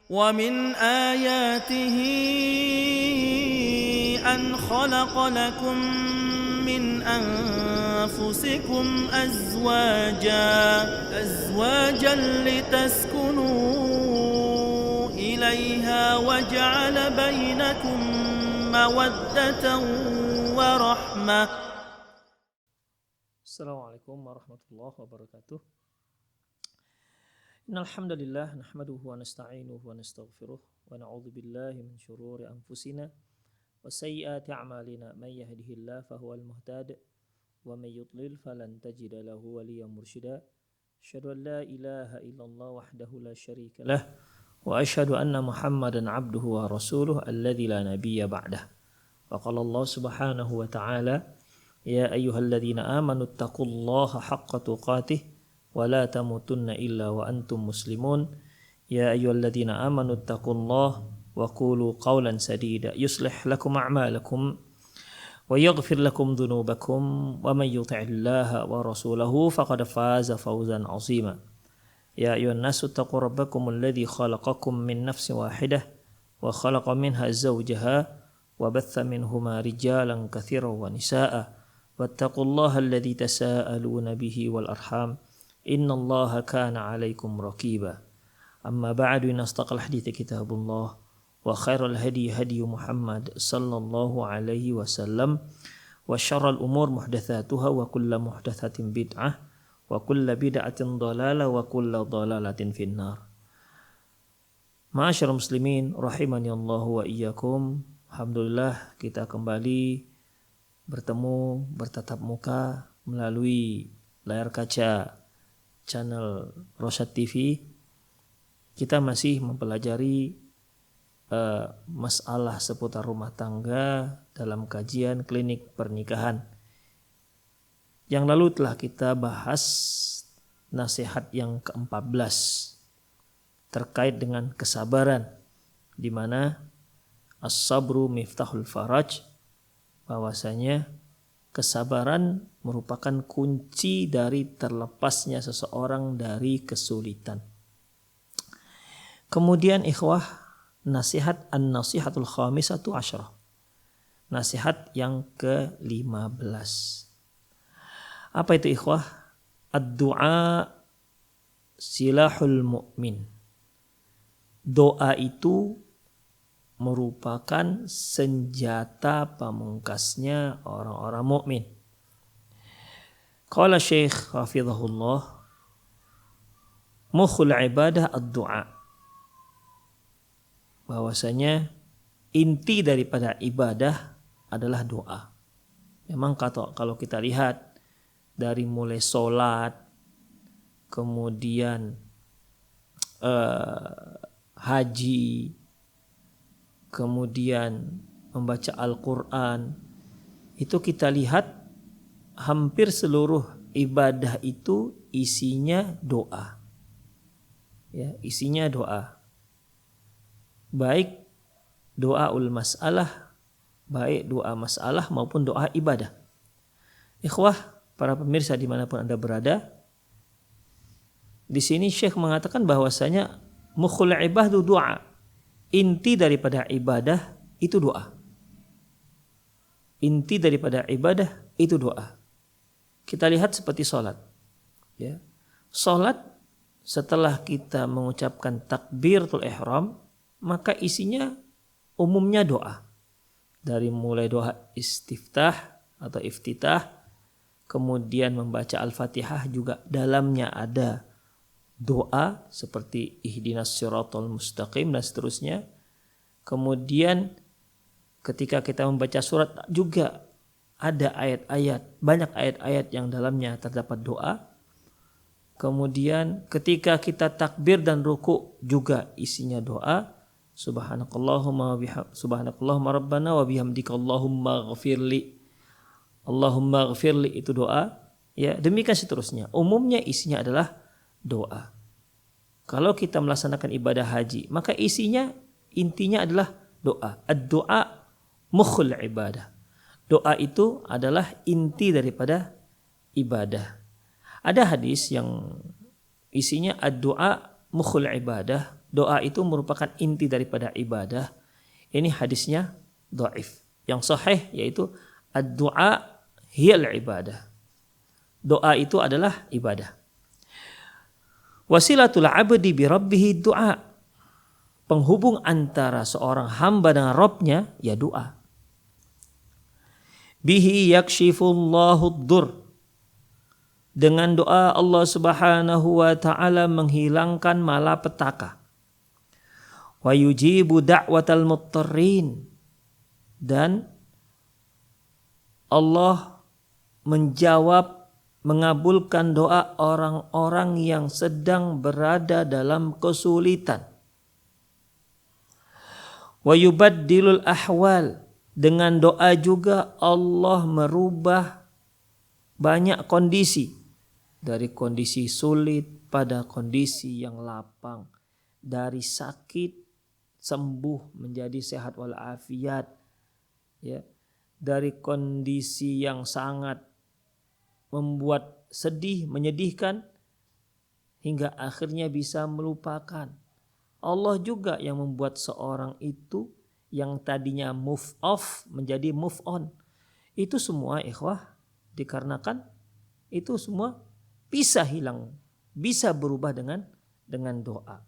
ومن آياته أن خلق لكم من أنفسكم أزواجا لتسكنوا إليها وجعل بينكم مودة ورحمة. Assalamualaikum warahmatullahi wabarakatuh. Innal hamdalillah nahmaduhu wa nasta'inuhu wa nastaghfiruh wa na'udzu billahi min shururi anfusina wa sayyiati a'malina may yahdihillahu fahuwal muhtadi wa may yudlil falan tajida lahu waliyyan mursyida. Asyhadu an la ilaha illallah wahdahu la syarika lah wa asyhadu anna Muhammadan 'abduhu wa rasuluhu alladzi la nabiyya ba'dah. Wa qala Allah subhanahu wa ta'ala ya ayyuhalladzina amanu taqullaha haqqa tuqatih wa la tamutunna illa wa antum muslimun. Ya ayyuhalladzina amanu taqullaha wa qulu qawlan sadida yuslih lakum a'malakum wa yaghfir lakum dhunubakum wa may yuti'illaha wa rasulahu faqad faza fawzan 'azima. Ya ayyuhan nasu taqu rabbakum alladzi khalaqakum min nafsin wahidah wa khalaqa minha zawjaha wa batha minhuma rijalan katsiran wa nisaa'a wattaqullaha alladzi tasaaluna bihi wal arham innallaha kana 'alaikum raqiba. Amma ba'du, inna asdaqal hadithi kitabullah wa khairal hadi hadi Muhammad sallallahu alaihi wasallam wa syarral umur muhdatsatuha wa kullu muhdatsatin bid'ah wa kullu bid'atin dhalalah wa kullu dhalalatin finnar. Ma'asyiral muslimin rahimani Allah wa iyyakum. Alhamdulillah kita kembali bertemu bertatap muka melalui layar kaca channel Rosyad TV. Kita masih mempelajari masalah seputar rumah tangga dalam kajian klinik pernikahan. Yang lalu telah kita bahas nasihat yang ke-14 terkait dengan kesabaran, di mana as-sabru miftahul faraj, bahwasanya kesabaran merupakan kunci dari terlepasnya seseorang dari kesulitan. Kemudian ikhwah, nasihat an-nasihatul khamisatu asyarah, nasihat yang ke-15. Apa itu ikhwah? Ad-du'a silahul mu'min. Doa itu merupakan senjata pamungkasnya orang-orang mukmin. Qala Syekh hafizahullah, mukhul ibadah ad-du'a, bahwasanya inti daripada ibadah adalah doa. Memang kalau kita lihat dari mulai sholat, kemudian haji, kemudian membaca Al-Quran, itu kita lihat hampir seluruh ibadah itu isinya doa. Ya, isinya doa. Baik doaul mas'alah, baik doa masalah maupun doa ibadah. Ikhwah, para pemirsa dimanapun Anda berada, di sini Syekh mengatakan bahwasanya mukhul ibadah doa. Inti daripada ibadah itu doa. Inti daripada ibadah itu doa. Kita lihat seperti sholat. Ya. Sholat setelah kita mengucapkan takbiratul ihram, maka isinya umumnya doa. Dari mulai doa istiftah atau iftitah, kemudian membaca Al-Fatihah juga dalamnya ada doa seperti ihdinas siratal mustaqim dan seterusnya. Kemudian ketika kita membaca surat juga ada ayat-ayat, banyak ayat-ayat yang dalamnya terdapat doa. Kemudian ketika kita takbir dan ruku juga isinya doa. Subhanakallahumma rabbana wa bihamdika Allahumma ghafirli. Allahumma ghafirli itu doa. Ya, demikian seterusnya. Umumnya isinya adalah doa. Kalau kita melaksanakan ibadah haji, maka isinya intinya adalah doa. Ad-du'a mukhul ibadah. Doa itu adalah inti daripada ibadah. Ada hadis yang isinya ad-du'a mukhul ibadah, doa itu merupakan inti daripada ibadah, ini hadisnya dhaif. Yang sahih yaitu ad-du'a hiyal ibadah. Doa itu adalah ibadah. Wasilatul abdi bi rabbih du'a. Penghubung antara seorang hamba dengan Rabbnya ya doa. Bihi yakshifullahu ad-dur. Dengan doa Allah Subhanahu wa taala menghilangkan malapetaka. Wa yujibu da'watal muttarrin. Dan Allah mengabulkan doa orang-orang yang sedang berada dalam kesulitan. Wa yubaddilul ahwal. Dengan doa juga Allah merubah banyak kondisi. Dari kondisi sulit pada kondisi yang lapang. Dari sakit sembuh menjadi sehat walafiat. Ya, dari kondisi yang sangat membuat sedih, menyedihkan, hingga akhirnya bisa melupakan. Allah juga yang membuat seorang itu yang tadinya move off menjadi move on. Itu semua ikhwah dikarenakan itu semua bisa hilang, bisa berubah dengan doa.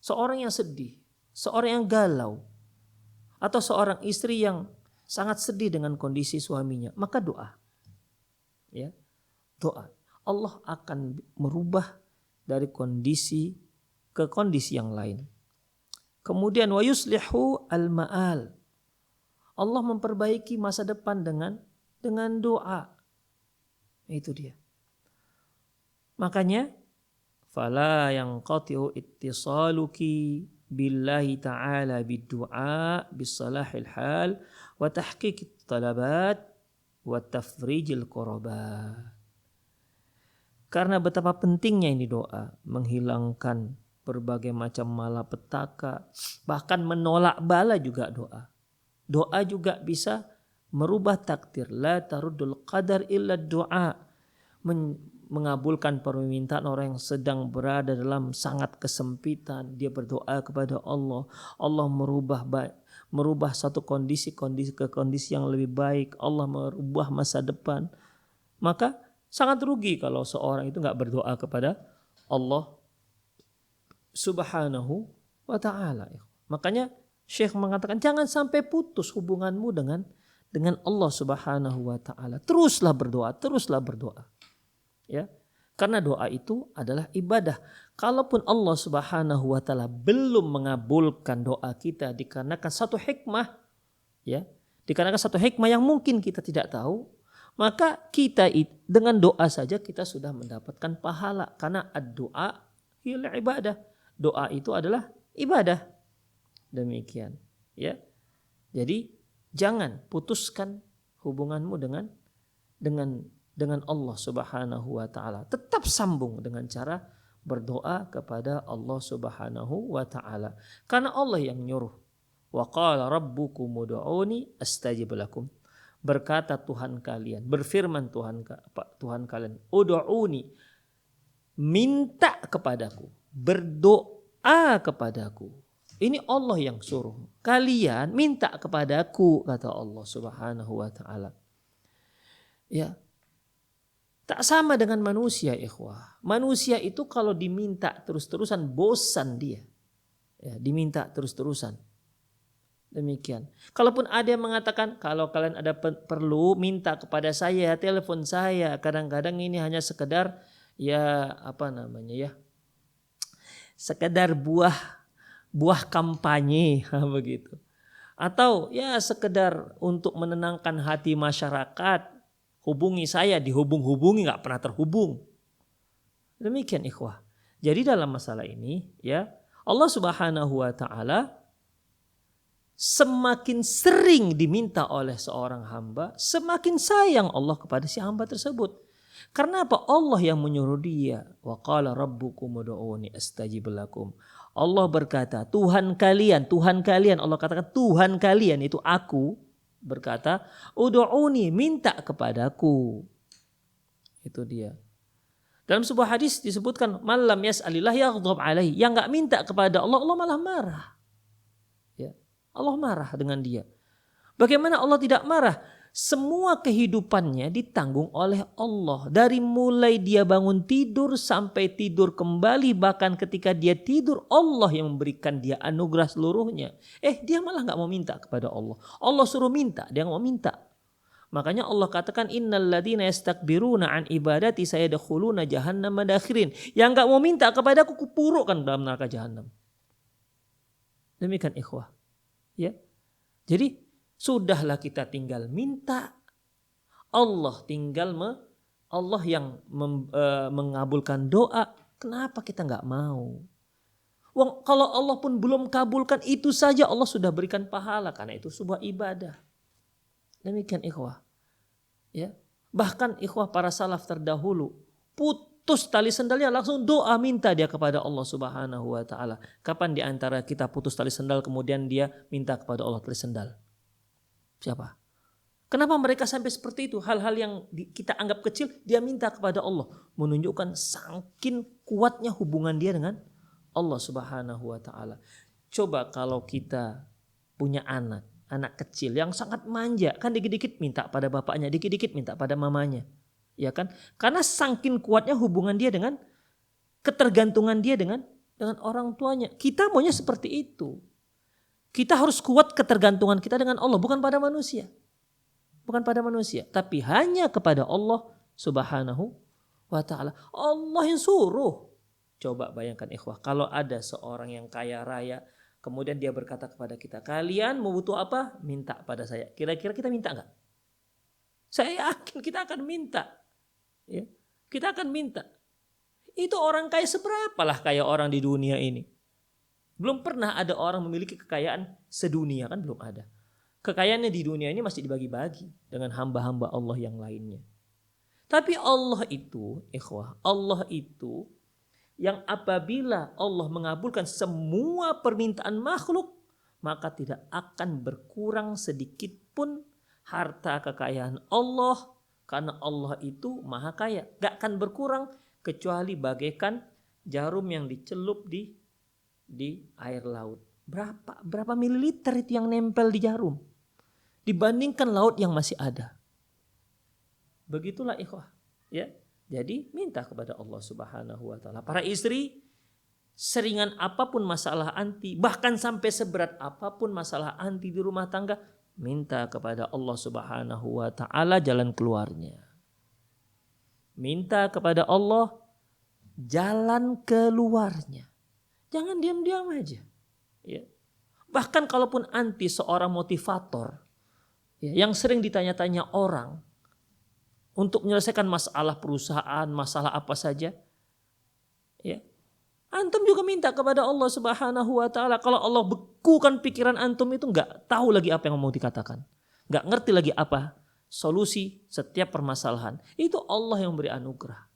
Seorang yang sedih, seorang yang galau, atau seorang istri yang sangat sedih dengan kondisi suaminya, maka doa. Ya, doa. Allah akan merubah dari kondisi ke kondisi yang lain. Kemudian wa yuslihu al-ma'al. Allah memperbaiki masa depan dengan doa. Itu dia. Makanya fala yanqati'u ittisaluki billahi ta'ala bid-du'a bis-salahil hal wa tahqiqit talabat wa tafrijil qurabat. Karena betapa pentingnya ini doa, menghilangkan berbagai macam malapetaka, bahkan menolak bala juga doa. Doa juga bisa merubah takdir. La taruddul qadar illa doa. Mengabulkan permintaan orang yang sedang berada dalam sangat kesempitan, dia berdoa kepada Allah. Allah merubah satu kondisi ke kondisi yang lebih baik. Allah merubah masa depan. Maka sangat rugi kalau seorang itu nggak berdoa kepada Allah Subhanahu wa ta'ala. Makanya Syekh mengatakan jangan sampai putus hubunganmu dengan Allah Subhanahu wa ta'ala. Teruslah berdoa. Ya, karena doa itu adalah ibadah. Kalaupun Allah Subhanahu wa taala belum mengabulkan doa kita dikarenakan satu hikmah, ya, dikarenakan satu hikmah yang mungkin kita tidak tahu, maka kita dengan doa saja kita sudah mendapatkan pahala karena ad-du'a hil ibadah. Doa itu adalah ibadah. Demikian, ya. Jadi jangan putuskan hubunganmu dengan Allah Subhanahu wa taala. Tetap sambung dengan cara berdoa kepada Allah Subhanahu wa taala. Karena Allah yang nyuruh. Wa qala rabbukum ud'uni astajib lakum. Berkata Tuhan kalian, berfirman Tuhan kalian, ud'uni, minta kepadaku, berdoa kepadaku. Ini Allah yang suruh. Kalian minta kepadaku, kata Allah Subhanahu wa taala. Ya. Tak sama dengan manusia, ikhwah. Manusia itu kalau diminta terus-terusan bosan dia. Ya, diminta terus-terusan. Demikian. Kalaupun ada yang mengatakan kalau kalian ada perlu minta kepada saya, telepon saya. Kadang-kadang ini hanya sekedar sekedar buah kampanye begitu. Atau ya sekedar untuk menenangkan hati masyarakat. Hubungi saya, dihubung-hubungi gak pernah terhubung. Demikian ikhwah. Jadi dalam masalah ini ya Allah Subhanahu wa ta'ala semakin sering diminta oleh seorang hamba, semakin sayang Allah kepada si hamba tersebut. Karena apa? Allah yang menyuruh dia. Wa qala rabbukum ud'uni astajib lakum. Allah berkata, Tuhan kalian, Allah katakan Tuhan kalian itu aku. Berkata, ud'uni, minta kepadaku. Itu dia. Dalam sebuah hadis disebutkan malam yas'alillah yaghdab alaihi, yang enggak minta kepada Allah, Allah malah marah. Ya, Allah marah dengan dia. Bagaimana Allah tidak marah? Semua kehidupannya ditanggung oleh Allah. Dari mulai dia bangun tidur sampai tidur kembali, bahkan ketika dia tidur Allah yang memberikan dia anugerah seluruhnya. Dia malah enggak mau minta kepada Allah. Allah suruh minta, dia enggak mau minta. Makanya Allah katakan innal ladzina yastakbiruna an ibadati sayadkhuluna jahannama dakhirin. Yang enggak mau minta kepadaku kupurukkan dalam neraka jahanam. Demikian ikhwah. Ya. Jadi sudahlah kita tinggal minta. Allah Allah yang mengabulkan doa. Kenapa kita enggak mau? Kalau Allah pun belum kabulkan, itu saja Allah sudah berikan pahala karena itu sebuah ibadah. Demikian ikhwah. Ya. Bahkan ikhwah para salaf terdahulu putus tali sendalnya langsung doa minta dia kepada Allah Subhanahu wa taala. Kapan di antara kita putus tali sendal kemudian dia minta kepada Allah tali sendal? Siapa? Kenapa mereka sampai seperti itu? Hal-hal yang kita anggap kecil dia minta kepada Allah, menunjukkan saking kuatnya hubungan dia dengan Allah Subhanahu wa taala. Coba kalau kita punya anak kecil yang sangat manja, kan dikit-dikit minta pada bapaknya, dikit-dikit minta pada mamanya. Ya kan? Karena saking kuatnya hubungan dia dengan ketergantungan dia dengan orang tuanya. Kita maunya seperti itu. Kita harus kuat ketergantungan kita dengan Allah, bukan pada manusia. Bukan pada manusia, tapi hanya kepada Allah Subhanahu wa taala. Allah yang suruh. Coba bayangkan ikhwah, kalau ada seorang yang kaya raya kemudian dia berkata kepada kita, kalian mau butuh apa? Minta pada saya. Kira-kira kita minta enggak? Saya yakin kita akan minta. Ya, kita akan minta. Itu orang kaya seberapalah kaya orang di dunia ini. Belum pernah ada orang memiliki kekayaan sedunia, kan belum ada. Kekayaannya di dunia ini masih dibagi-bagi dengan hamba-hamba Allah yang lainnya. Tapi Allah itu, ikhwah, Allah itu yang apabila Allah mengabulkan semua permintaan makhluk, maka tidak akan berkurang sedikit pun harta kekayaan Allah, karena Allah itu maha kaya. Gak akan berkurang kecuali bagaikan jarum yang dicelup di air laut. Berapa mililiter itu yang nempel di jarum dibandingkan laut yang masih ada. Begitulah ikhwah, ya. Jadi minta kepada Allah Subhanahu wa taala. Para istri, seringan apapun masalah anti, bahkan sampai seberat apapun masalah anti di rumah tangga, minta kepada Allah Subhanahu wa taala jalan keluarnya. Minta kepada Allah jalan keluarnya. Jangan diam-diam aja. Ya. Bahkan kalaupun anti seorang motivator, ya, yang sering ditanya-tanya orang untuk menyelesaikan masalah perusahaan, masalah apa saja, ya, antum juga minta kepada Allah Subhanahu wa taala. Kalau Allah bekukan pikiran antum itu nggak tahu lagi apa yang mau dikatakan, nggak ngerti lagi apa solusi setiap permasalahan, itu Allah yang beri anugerah.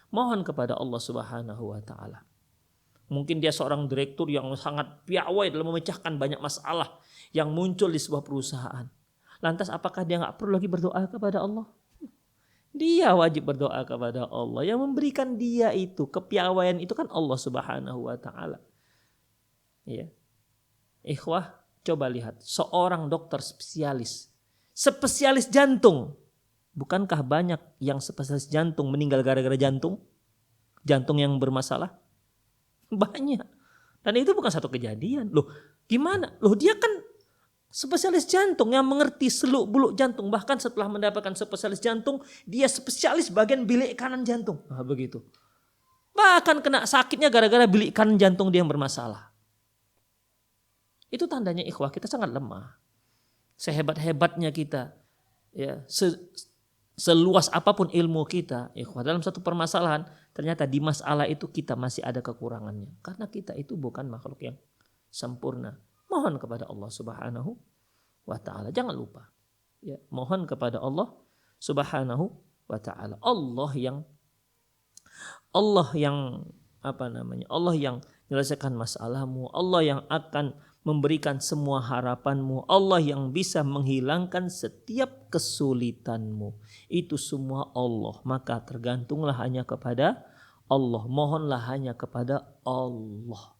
Mohon kepada Allah Subhanahu wa taala. Mungkin dia seorang direktur yang sangat piawai dalam memecahkan banyak masalah yang muncul di sebuah perusahaan. Lantas apakah dia nggak perlu lagi berdoa kepada Allah? Dia wajib berdoa kepada Allah. Yang memberikan dia itu, kepiawaian itu kan Allah Subhanahu wa taala. Ya. Ikhwah, coba lihat seorang dokter spesialis jantung. Bukankah banyak yang spesialis jantung meninggal gara-gara jantung yang bermasalah? Banyak. Dan itu bukan satu kejadian. Loh, gimana? Loh, dia kan spesialis jantung yang mengerti seluk-beluk jantung. Bahkan setelah mendapatkan spesialis jantung, dia spesialis bagian bilik kanan jantung. Nah, begitu. Bahkan kena sakitnya gara-gara bilik kanan jantung dia yang bermasalah. Itu tandanya ikhwah kita sangat lemah. Sehebat-hebatnya kita, ya, seluas apapun ilmu kita, ikhwah, dalam satu permasalahan, ternyata di masalah itu kita masih ada kekurangannya. Karena kita itu bukan makhluk yang sempurna. Mohon kepada Allah Subhanahu wa taala. Jangan lupa. Ya, mohon kepada Allah Subhanahu wa taala. Allah yang menyelesaikan masalahmu, Allah yang akan memberikan semua harapanmu, Allah yang bisa menghilangkan setiap kesulitanmu. Itu semua Allah, maka tergantunglah hanya kepada Allah, mohonlah hanya kepada Allah.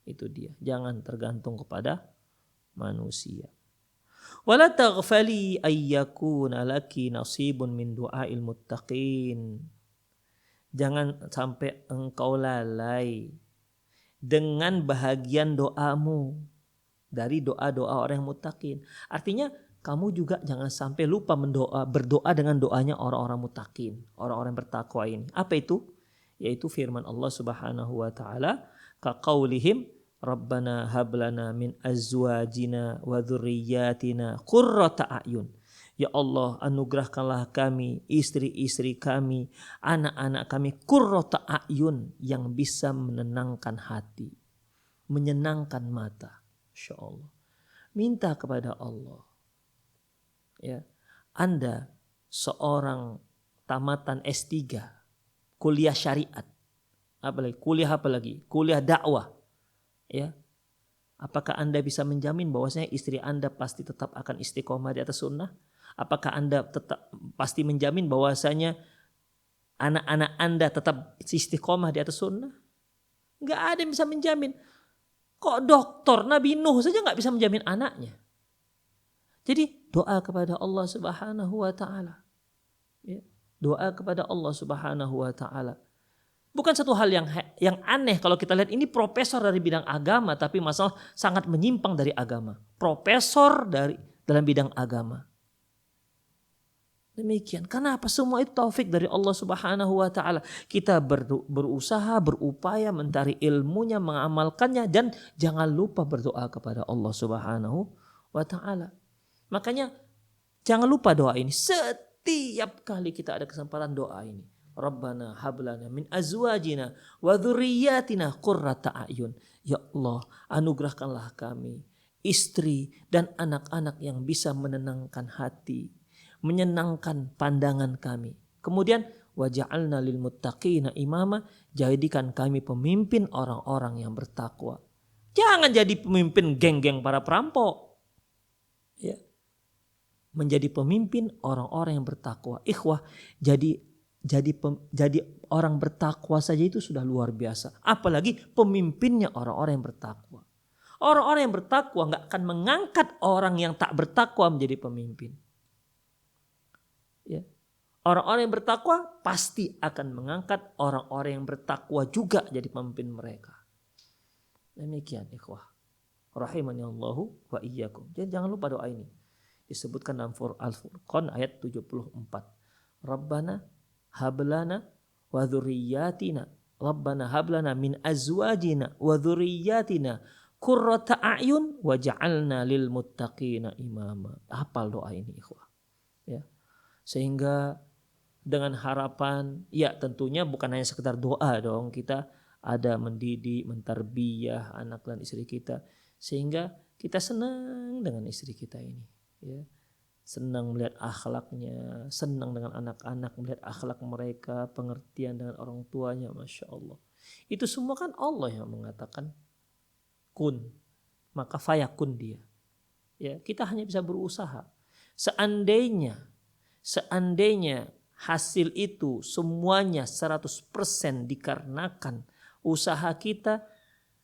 Itu dia, jangan tergantung kepada manusia. Wala taghfali ayyakuna laki nasibun min du'ail muttaqin. Jangan sampai engkau lalai dengan bahagian doamu dari doa-doa orang yang muttaqin. Artinya kamu juga jangan sampai lupa berdoa dengan doanya orang-orang muttaqin, orang-orang bertakwa ini. Apa itu? Yaitu firman Allah Subhanahu wa taala, kaqaulihim Rabbana hablana min azwajina wa dzurriyyatina qurrata a'yun. Ya Allah, anugerahkanlah kami, istri-istri kami, anak-anak kami qurrata a'yun, yang bisa menenangkan hati, menyenangkan mata. Masya Allah. Minta kepada Allah. Ya, Anda seorang tamatan S3, kuliah syariat, apalagi kuliah dakwah. Ya, apakah Anda bisa menjamin bahwasanya istri Anda pasti tetap akan istiqomah di atas sunnah? Apakah Anda tetap pasti menjamin bahwasanya anak-anak Anda tetap istiqomah di atas sunnah? Enggak ada yang bisa menjamin. Kok dokter Nabi Nuh saja enggak bisa menjamin anaknya? Jadi doa kepada Allah Subhanahu wa taala. Ya, doa kepada Allah Subhanahu wa taala. Bukan satu hal yang aneh kalau kita lihat ini profesor dari bidang agama tapi masalah sangat menyimpang dari agama. Profesor dalam bidang agama. Demikian. Kenapa semua itu taufik dari Allah Subhanahu wa taala? Kita berusaha, berupaya mencari ilmunya, mengamalkannya, dan jangan lupa berdoa kepada Allah Subhanahu wa taala. Makanya jangan lupa doa ini. Setiap kali kita ada kesempatan doa ini. Rabbana hablana min azwajina wa dzurriyyatina qurrata a'yun. Ya Allah, anugerahkanlah kami istri dan anak-anak yang bisa menenangkan hati, menyenangkan pandangan kami. Kemudian waja'alna lil muttaqina imama, jadikan kami pemimpin orang-orang yang bertakwa. Jangan jadi pemimpin geng-geng para perampok. Ya. Menjadi pemimpin orang-orang yang bertakwa. Ikhwah, jadi orang bertakwa saja itu sudah luar biasa. Apalagi pemimpinnya orang-orang yang bertakwa. Orang-orang yang bertakwa gak akan mengangkat orang yang tak bertakwa menjadi pemimpin. Ya. Orang-orang yang bertakwa pasti akan mengangkat orang-orang yang bertakwa juga jadi pemimpin mereka. Demikian ikhwah. Rahimani Allahu wa iyyakum. Jadi jangan lupa doa ini. Disebutkan dalam Al-Furqan ayat 74. Rabbana hablana wa dzurriyyatina. Rabbana hablana min azwajina wa dzurriyyatina qurrata a'yun waj'alna lil muttaqina imama. Hafal doa ini ikhwah. Ya. Sehingga dengan harapan, ya tentunya bukan hanya sekedar doa dong, kita ada mendidik, mentarbiyah anak dan istri kita sehingga kita senang dengan istri kita ini, ya. Senang melihat akhlaknya, senang dengan anak-anak melihat akhlak mereka, pengertian dengan orang tuanya, Masya Allah. Itu semua kan Allah yang mengatakan kun, maka fayakun dia. Ya, kita hanya bisa berusaha. Seandainya hasil itu semuanya 100% dikarenakan usaha kita,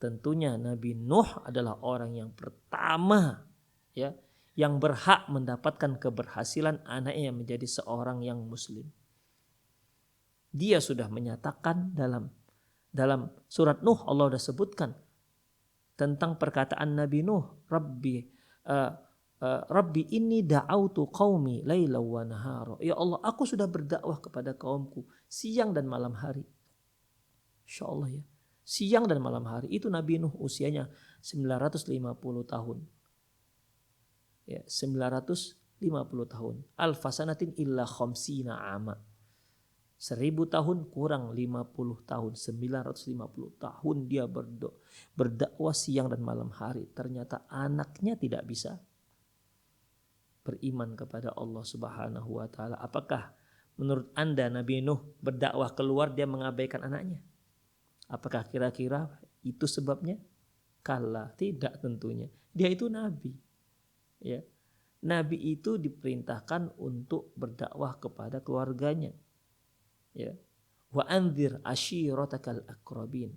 tentunya Nabi Nuh adalah orang yang pertama, ya, yang berhak mendapatkan keberhasilan anaknya menjadi seorang yang muslim. Dia sudah menyatakan dalam surat Nuh, Allah sudah sebutkan tentang perkataan Nabi Nuh, Rabbi inni da'autu qaumi laila wa nahara. Ya Allah, aku sudah berdakwah kepada kaumku siang dan malam hari. Insyaallah ya. Siang dan malam hari. Itu Nabi Nuh usianya 950 tahun. Ya, 950 tahun. Alfasanatin illa khamsina ama. 1000 tahun kurang 50 tahun. 950 tahun dia berdakwah siang dan malam hari. Ternyata anaknya tidak bisa beriman kepada Allah Subhanahu wa taala. Apakah menurut Anda Nabi Nuh berdakwah keluar dia mengabaikan anaknya? Apakah kira-kira itu sebabnya? Kalla, tidak tentunya. Dia itu nabi. Ya. Nabi itu diperintahkan untuk berdakwah kepada keluarganya. Ya. Wa anzir ashiratakal aqrabin.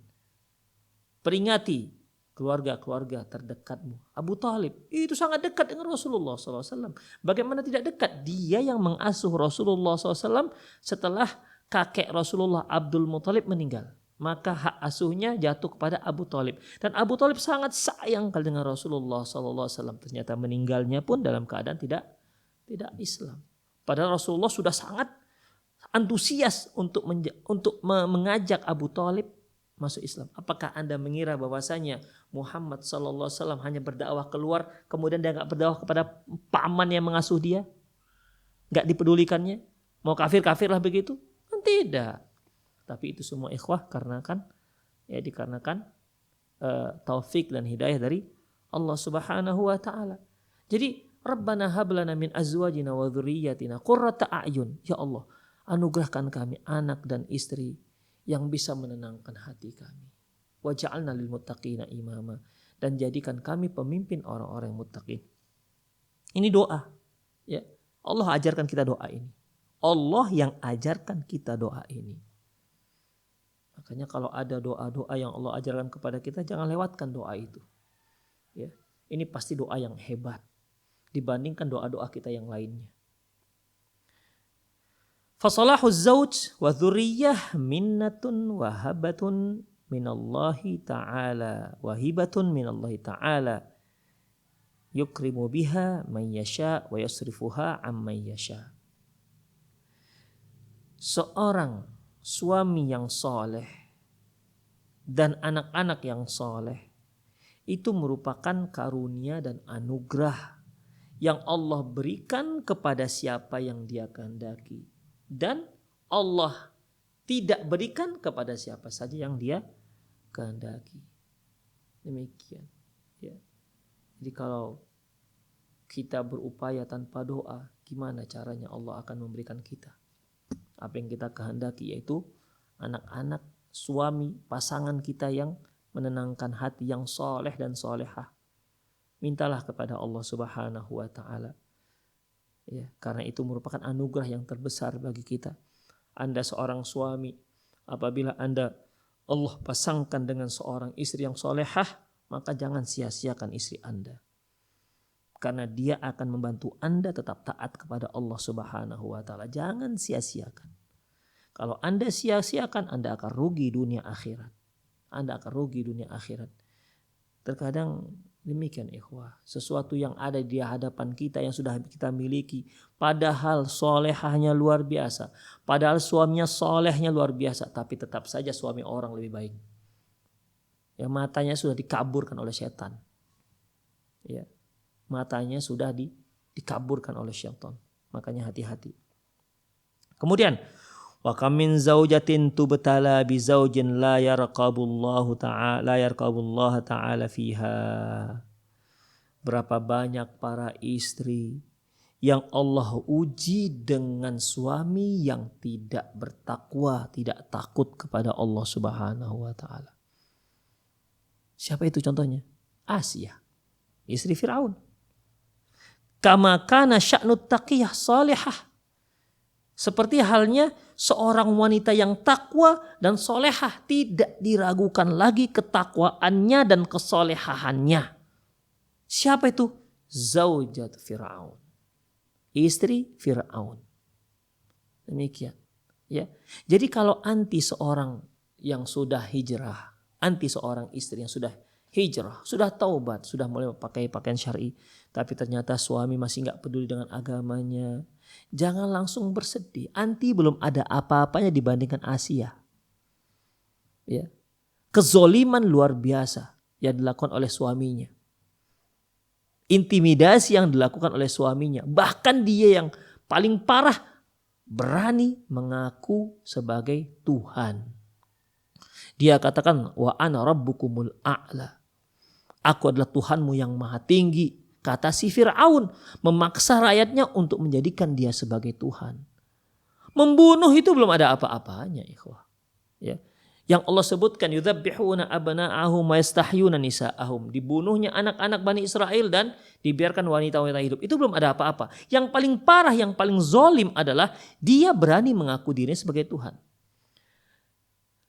Peringati keluarga-keluarga terdekatmu. Abu Thalib itu sangat dekat dengan Rasulullah SAW. Bagaimana tidak dekat? Dia yang mengasuh Rasulullah SAW setelah kakek Rasulullah Abdul Muthalib meninggal. Maka hak asuhnya jatuh kepada Abu Thalib. Dan Abu Thalib sangat sayang dengan Rasulullah SAW. Ternyata meninggalnya pun dalam keadaan tidak Islam. Padahal Rasulullah sudah sangat antusias untuk mengajak Abu Thalib masuk Islam. Apakah Anda mengira bahwasanya Muhammad SAW hanya berdakwah keluar, kemudian dia nggak berdakwah kepada paman yang mengasuh dia, nggak dipedulikannya, mau kafir-kafirlah begitu? Kan tidak. Tapi itu semua ikhwah dikarenakan taufik dan hidayah dari Allah Subhanahu wa taala. Jadi Rabbana hab lana min azwajina wa dzurriyyatina qurrata a'yun. Ya Allah, anugerahkan kami anak dan istri yang bisa menenangkan hati kami. Waj'alna lil muttaqina imama, dan jadikan kami pemimpin orang-orang yang muttaqin. Ini doa, ya. Allah ajarkan kita doa ini. Allah yang ajarkan kita doa ini. Makanya kalau ada doa-doa yang Allah ajarkan kepada kita, jangan lewatkan doa itu. Ya. Ini pasti doa yang hebat dibandingkan doa-doa kita yang lainnya. Fasalahu zawj wa dzurriyyah minnatun wa habatun minallahi ta'ala wa hibatun minallahi ta'ala yukrimu biha man yasha wa yasrifuha amman yasha. Seorang suami yang soleh dan anak-anak yang soleh itu merupakan karunia dan anugerah yang Allah berikan kepada siapa yang Dia kehendaki. Dan Allah tidak berikan kepada siapa saja yang Dia kehendaki. Demikian. Ya. Jadi kalau kita berupaya tanpa doa, gimana caranya Allah akan memberikan kita apa yang kita kehendaki, yaitu anak-anak, suami, pasangan kita yang menenangkan hati, yang soleh dan solehah. Mintalah kepada Allah Subhanahu wa taala. Ya, karena itu merupakan anugerah yang terbesar bagi kita. Anda seorang suami, apabila Allah pasangkan dengan seorang istri yang solehah, maka jangan sia-siakan istri Anda. Karena dia akan membantu Anda tetap taat kepada Allah Subhanahu wa taala. Jangan sia-siakan. Kalau Anda sia-siakan, Anda akan rugi dunia akhirat. Anda akan rugi dunia akhirat. Terkadang demikian ikhwah, sesuatu yang ada di hadapan kita yang sudah kita miliki, padahal solehahnya luar biasa, padahal suaminya solehnya luar biasa, tapi tetap saja suami orang lebih baik. Ya, matanya sudah dikaburkan oleh setan. Ya, matanya sudah dikaburkan oleh syaitan. Makanya hati-hati. Kemudian wa kam min zaujatin tubtala bi zaujin la yarqabullahu ta'ala fiha. Berapa banyak para istri yang Allah uji dengan suami yang tidak bertakwa, tidak takut kepada Allah Subhanahu wa taala. Siapa itu contohnya? Asia, istri Firaun. Kama kana sya'nut taqiyah salihah. Seperti halnya seorang wanita yang takwa dan solehah, tidak diragukan lagi ketakwaannya dan kesolehahannya. Siapa itu? Zaujat Fir'aun, istri Fir'aun. Demikian. Ya. Jadi kalau anti seorang yang sudah hijrah, anti seorang istri yang sudah hijrah, sudah taubat, sudah mulai pakai pakaian syar'i, tapi ternyata suami masih nggak peduli dengan agamanya, jangan langsung bersedih. Anti belum ada apa-apanya dibandingkan Asia. Ya. Kezoliman luar biasa yang dilakukan oleh suaminya. Intimidasi yang dilakukan oleh suaminya. Bahkan dia yang paling parah berani mengaku sebagai Tuhan. Dia katakan, wa ana rabbukumul a'la. Aku adalah Tuhanmu yang maha tinggi. Kata si Fir'aun, memaksa rakyatnya untuk menjadikan dia sebagai Tuhan. Membunuh itu belum ada apa-apanya, ikhwah. Ya. Yang Allah sebutkan yudzabbihuna abna'ahum wa yastahyuna nisa'ahum. Dibunuhnya anak-anak Bani Israel dan dibiarkan wanita-wanita hidup. Itu belum ada apa-apa. Yang paling parah, yang paling zolim adalah dia berani mengaku dirinya sebagai Tuhan.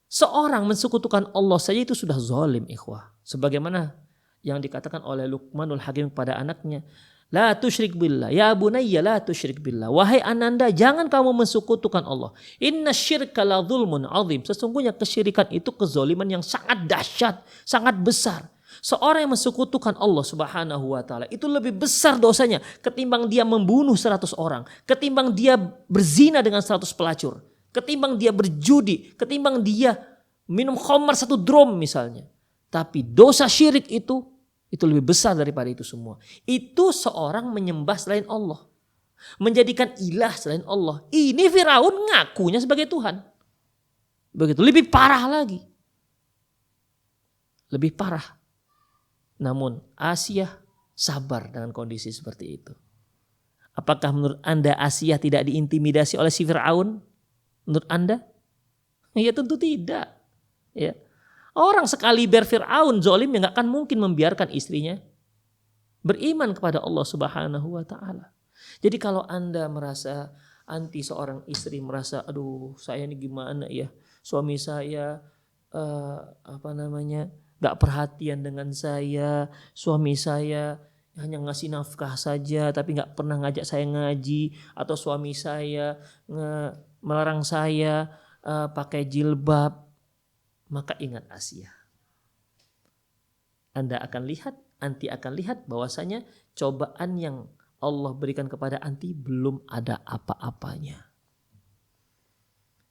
Seorang mensekutukan Allah saja itu sudah zolim, ikhwah. Sebagaimana yang dikatakan oleh Luqmanul Hakim kepada anaknya, la tusyrik billah, ya bunayya la tusyrik billah. Wahai ananda, jangan kamu mensekutukan Allah. Inna syirka la zulmun azim. Sesungguhnya kesyirikan itu kezoliman yang sangat dahsyat, sangat besar. Seorang yang mensekutukan Allah Subhanahu wa taala itu lebih besar dosanya ketimbang dia membunuh 100 orang, ketimbang dia berzina dengan 100 pelacur, ketimbang dia berjudi, ketimbang dia minum khamar 1 drum misalnya. Tapi dosa syirik itu lebih besar daripada itu semua. Itu seorang menyembah selain Allah, menjadikan ilah selain Allah. Ini Firaun ngakunya sebagai Tuhan. Begitu, lebih parah lagi. Lebih parah. Namun Asiyah sabar dengan kondisi seperti itu. Apakah menurut Anda Asiyah tidak diintimidasi oleh si Firaun? Menurut Anda? Ya tentu tidak. Ya. Orang sekaliber Fir'aun zolim yang gak akan mungkin membiarkan istrinya beriman kepada Allah Subhanahu wa ta'ala. Jadi kalau Anda merasa anti seorang istri, merasa aduh saya ini gimana ya, suami saya gak perhatian dengan saya, suami saya hanya ngasih nafkah saja tapi gak pernah ngajak saya ngaji, atau suami saya melarang saya pakai jilbab, maka ingat Asiyah. Anda akan lihat, anti akan lihat bahwasanya cobaan yang Allah berikan kepada anti belum ada apa-apanya.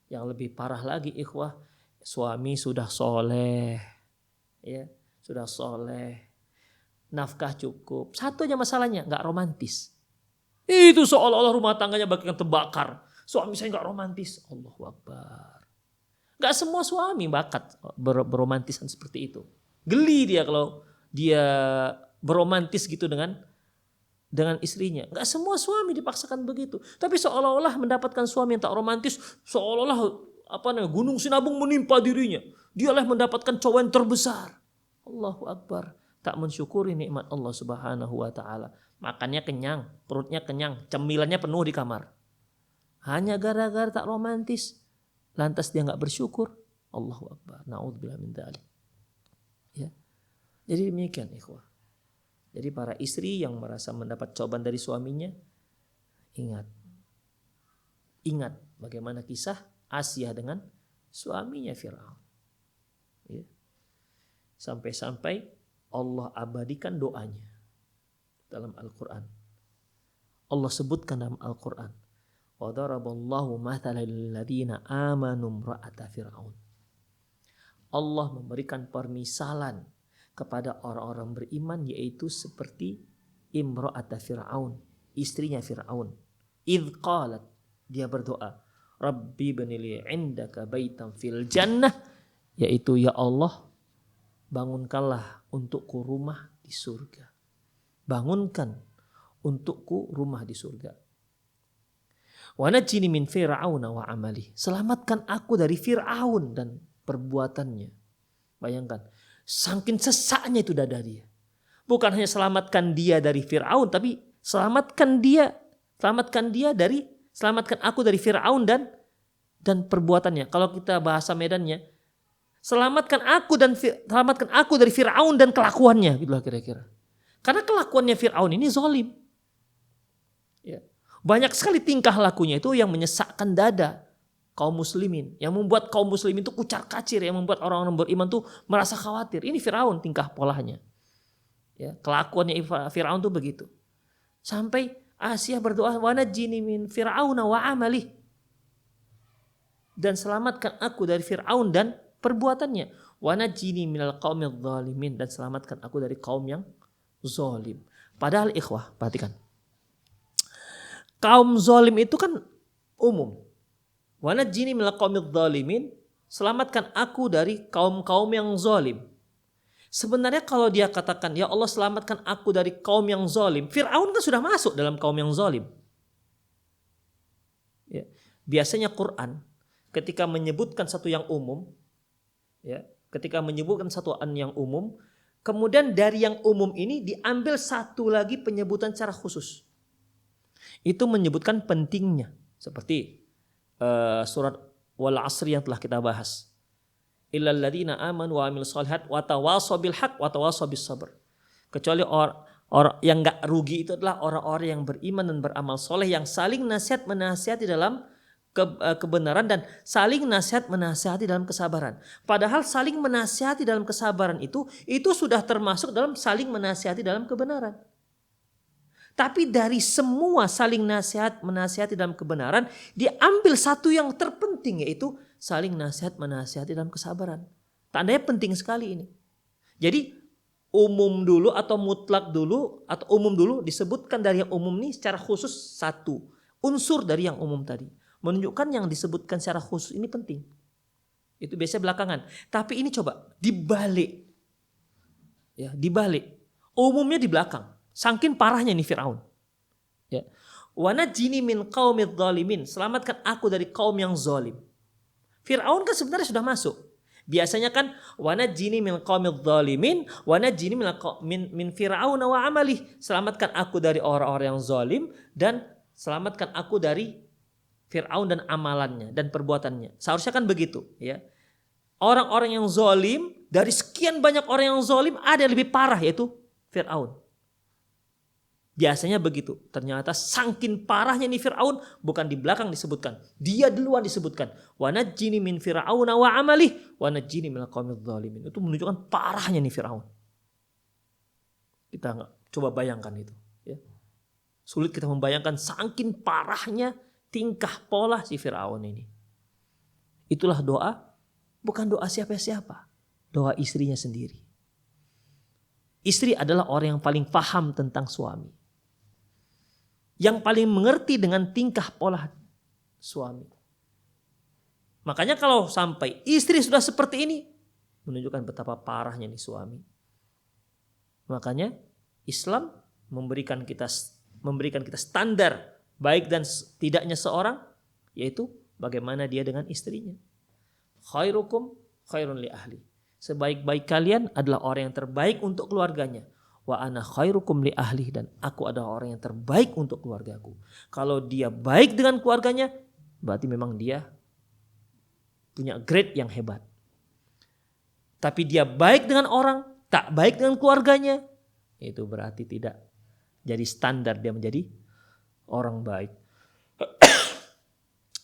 Yang lebih parah lagi ikhwah, suami sudah soleh, ya sudah soleh, nafkah cukup, satu aja masalahnya nggak romantis. Itu seolah-olah rumah tangganya bagaikan terbakar. Suami saya nggak romantis. Allahu Akbar. Gak semua suami bakat beromantisan seperti itu. Geli dia kalau dia beromantis gitu dengan istrinya. Gak semua suami dipaksakan begitu. Tapi seolah-olah mendapatkan suami yang tak romantis, seolah-olah gunung sinabung menimpa dirinya. Dialah mendapatkan cowok yang terbesar. Allahu Akbar. Tak mensyukuri nikmat Allah Subhanahu wa ta'ala. Makannya kenyang, perutnya kenyang, cemilannya penuh di kamar. Hanya gara-gara tak romantis, lantas dia nggak bersyukur. Allahu Akbar. Na'udzubillah min dzalik. Ya. Jadi demikian ikhwah. Jadi para istri yang merasa mendapat cobaan dari suaminya, ingat bagaimana kisah Asiyah dengan suaminya Firaun. Ya. Sampai-sampai Allah abadikan doanya dalam Al-Quran. Allah sebutkan dalam Al-Quran, wa daraballahu mathalan lil ladzina amanu imra'ata fir'aun. Allah memberikan permisalan kepada orang-orang beriman, yaitu seperti imra'ata fir'aun, istrinya Fir'aun. Idh qalat, dia berdoa, Rabbi banili indaka baitan fil jannah, yaitu ya Allah, bangunkanlah untukku rumah di surga. Bangunkan untukku rumah di surga. Wa najini min fir'auna wa amali. Selamatkan aku dari Fir'aun dan perbuatannya. Bayangkan, saking sesaknya itu dada dia. Bukan hanya selamatkan dia dari Fir'aun, tapi selamatkan aku dari Fir'aun dan perbuatannya. Kalau kita bahasa Medannya, selamatkan aku dari Fir'aun dan kelakuannya, gitulah kira-kira. Karena kelakuannya Fir'aun ini zalim. Ya. Banyak sekali tingkah lakunya itu yang menyesakkan dada kaum muslimin, yang membuat kaum muslimin itu kucar-kacir, yang membuat orang-orang beriman itu merasa khawatir. Ini Fir'aun tingkah polanya. Ya, kelakuannya Fir'aun itu begitu. Sampai Asiyah berdoa, wa najini min fir'auna wa amali. Dan selamatkan aku dari Fir'aun dan perbuatannya. Wa najini minal qaumidz zalimin, dan selamatkan aku dari kaum yang zalim. Padahal ikhwah, perhatikan. Kaum zalim itu kan umum. Wa najini minal qaumidz zalimin, selamatkan aku dari kaum-kaum yang zalim. Sebenarnya kalau dia katakan, ya Allah selamatkan aku dari kaum yang zalim, Fir'aun kan sudah masuk dalam kaum yang zalim. Ya. Biasanya Quran ketika menyebutkan satu yang umum, Ya, ketika menyebutkan satu yang umum, kemudian dari yang umum ini diambil satu lagi penyebutan secara khusus. Itu menyebutkan pentingnya. Seperti surat Wal Asri yang telah kita bahas. Illal ladzina amanu wa amilus shalihat wa tawashaw bil haqq wa tawashaw bis sabr. Kecuali orang yang enggak rugi itu adalah orang-orang yang beriman dan beramal soleh, yang saling nasihat menasihati dalam kebenaran dan saling nasihat menasihati dalam kesabaran. Padahal saling menasihati dalam kesabaran itu sudah termasuk dalam saling menasihati dalam kebenaran. Tapi dari semua saling nasihat menasihati dalam kebenaran, diambil satu yang terpenting, yaitu saling nasihat menasihati dalam kesabaran. Tandanya penting sekali ini. Jadi umum dulu atau mutlak dulu atau umum dulu disebutkan dari yang umum ini secara khusus satu unsur dari yang umum tadi. Menunjukkan yang disebutkan secara khusus ini penting. Itu biasanya belakangan. Tapi ini coba dibalik. Ya, dibalik. Umumnya di belakang. Saking parahnya nih Fir'aun. Ya. Wa najini min qaumidz zalimin. Selamatkan aku dari kaum yang zalim. Fir'aun kan sebenarnya sudah masuk. Biasanya kan wa najini min qaumidz zalimin wa najini min fir'aun wa amalih. Selamatkan aku dari orang-orang yang zalim dan selamatkan aku dari Fir'aun dan amalannya dan perbuatannya. Seharusnya kan begitu, ya. Orang-orang yang zalim, dari sekian banyak orang yang zalim ada yang lebih parah, yaitu Fir'aun. Biasanya begitu. Ternyata saking parahnya nih Fir'aun, bukan di belakang disebutkan, dia duluan disebutkan. Wa najjini min fir'aun wa amalih wa najjini minal qaumidz zalimin. Itu menunjukkan parahnya nih Fir'aun. Kita coba bayangkan itu, ya. Sulit kita membayangkan saking parahnya tingkah pola si Fir'aun ini. Itulah doa, bukan doa siapa-siapa, doa istrinya sendiri. Istri adalah orang yang paling paham tentang suami, yang paling mengerti dengan tingkah pola suami. Makanya kalau sampai istri sudah seperti ini, menunjukkan betapa parahnya nih suami. Makanya Islam memberikan kita standar baik dan tidaknya seorang, yaitu bagaimana dia dengan istrinya. Khairukum khairun li ahli. Sebaik-baik kalian adalah orang yang terbaik untuk keluarganya. Wa ana khairukum li ahli, dan aku adalah orang yang terbaik untuk keluargaku. Kalau dia baik dengan keluarganya, berarti memang dia punya grade yang hebat. Tapi dia baik dengan orang, tak baik dengan keluarganya, itu berarti tidak jadi standar dia menjadi orang baik.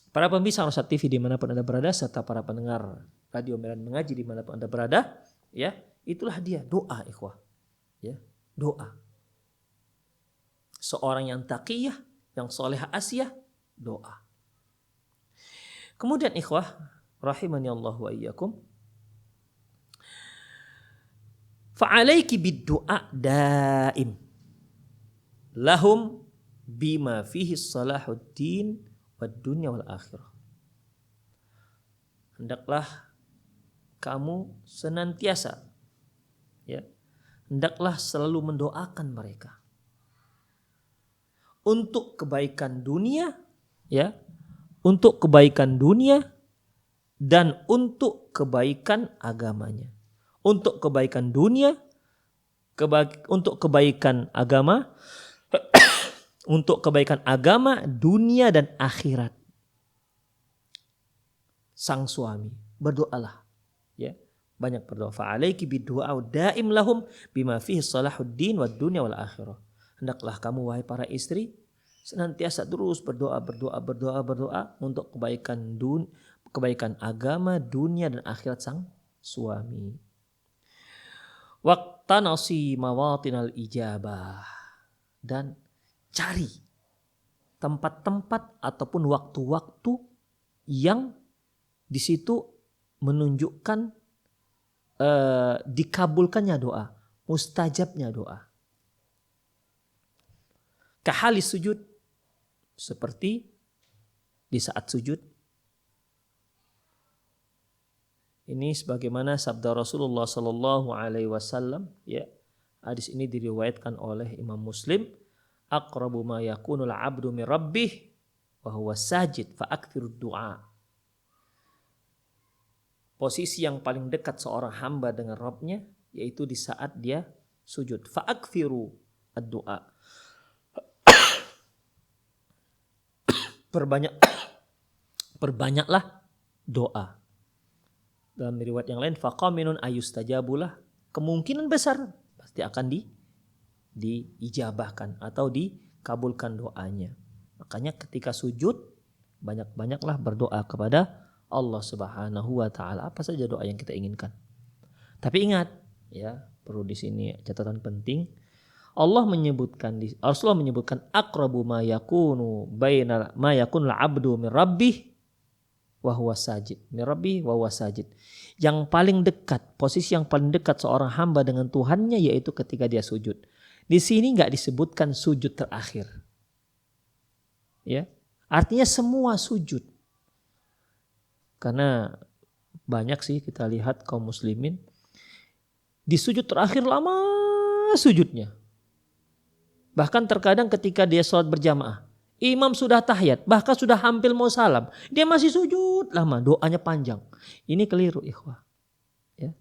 Para pemirsa Rosyad TV dimanapun Anda berada, serta para pendengar Radio Medan Mengaji dimanapun Anda berada, ya, itulah dia doa, ikhwah, ya, doa. Seorang yang taqiyah, yang solehah asiyah, doa. Kemudian ikhwah, rahimani Allah wa iyyakum, fa'alaiki bid-du'a daim lahum bima fihi salahuddin wad dunya wal akhirah. Hendaklah kamu senantiasa, ya, hendaklah selalu mendoakan mereka untuk kebaikan dunia, ya, untuk kebaikan dunia dan untuk kebaikan agamanya. Untuk kebaikan dunia, untuk kebaikan agama, untuk kebaikan agama, dunia dan akhirat. Sang suami, berdoalah, ya, banyak berdoa. Fa'alaiki bid-du'a daim lahum bima fihi salahuddin wad dunya wal akhirah. Hendaklah kamu wahai para istri senantiasa terus berdoa untuk kebaikan agama, dunia dan akhirat sang suami. Waqtanasi mawatinal ijabah, dan cari tempat-tempat ataupun waktu-waktu yang di situ menunjukkan dikabulkannya doa, mustajabnya doa. Kahali sujud, seperti di saat sujud. Ini sebagaimana sabda Rasulullah sallallahu alaihi wasallam, ya. Hadis ini diriwayatkan oleh Imam Muslim. Aqrabu ma yakunul 'abdu min rabbih wa huwa sajid fa aktsirud du'a. posisi yang paling dekat seorang hamba dengan Rabbnya yaitu di saat dia sujud. Fa'akfiru ad-du'a. Perbanyaklah doa. Dalam riwayat yang lain, faqaminun ayustajabulah, kemungkinan besar pasti akan diijabahkan atau dikabulkan doanya. Makanya ketika sujud banyak-banyaklah berdoa kepada Allah Subhanahu wa taala, apa saja doa yang kita inginkan. Tapi ingat ya, perlu di sini catatan penting. Rasulullah menyebutkan aqrabu ma yakunu baina ma yakun al-'abdu min rabbih wa huwa sajid. Min rabbih wa huwa sajid. Yang paling dekat, posisi yang paling dekat seorang hamba dengan Tuhannya yaitu ketika dia sujud. Di sini enggak disebutkan sujud terakhir. Ya. Artinya semua sujud. Karena banyak sih kita lihat kaum muslimin di sujud terakhir lama sujudnya. Bahkan terkadang ketika dia sholat berjamaah, imam sudah tahiyat, bahkan sudah hampir mau salam, dia masih sujud lama, doanya panjang. Ini keliru ikhwah. Ya,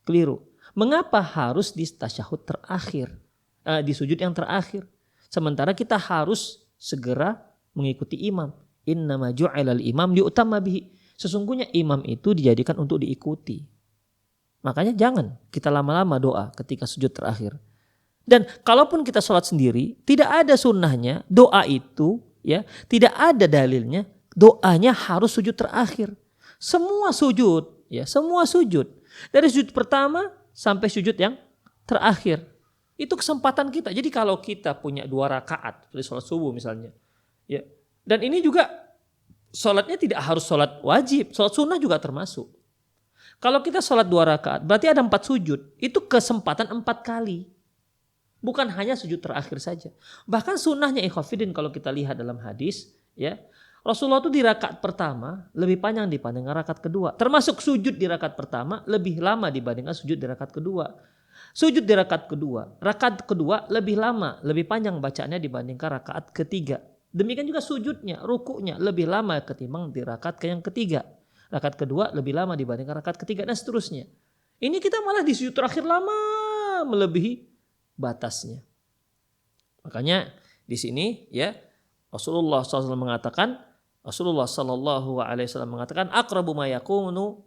keliru. Mengapa harus di tasyahud terakhir, di sujud yang terakhir? Sementara kita harus segera mengikuti imam. Innama ju'ilal imam liutamma bihi. Sesungguhnya imam itu dijadikan untuk diikuti. Makanya jangan kita lama-lama doa ketika sujud terakhir. Dan kalaupun kita sholat sendiri, tidak ada sunnahnya doa itu, ya, tidak ada dalilnya doanya harus sujud terakhir. Semua sujud, ya, semua sujud dari sujud pertama sampai sujud yang terakhir itu kesempatan kita. Jadi kalau kita punya 2 rakaat, seperti sholat subuh misalnya, ya, dan ini juga sholatnya tidak harus sholat wajib, sholat sunnah juga termasuk. Kalau kita sholat 2 rakaat, berarti ada 4 sujud, itu kesempatan 4 kali. Bukan hanya sujud terakhir saja. Bahkan sunnahnya ikhwafidin kalau kita lihat dalam hadis, ya, Rasulullah itu di rakaat pertama lebih panjang dibandingkan rakaat kedua. Termasuk sujud di rakaat pertama lebih lama dibandingkan sujud di rakaat kedua. Sujud di rakaat kedua lebih lama, lebih panjang bacaannya dibandingkan rakaat ketiga. Demikian juga sujudnya, rukuknya lebih lama ketimbang di rakaat yang ketiga. Rakaat kedua lebih lama dibandingkan rakaat ketiga dan seterusnya. Ini kita malah di sujud terakhir lama melebihi batasnya. Makanya di sini ya Rasulullah SAW mengatakan, aqrabu ma yakunu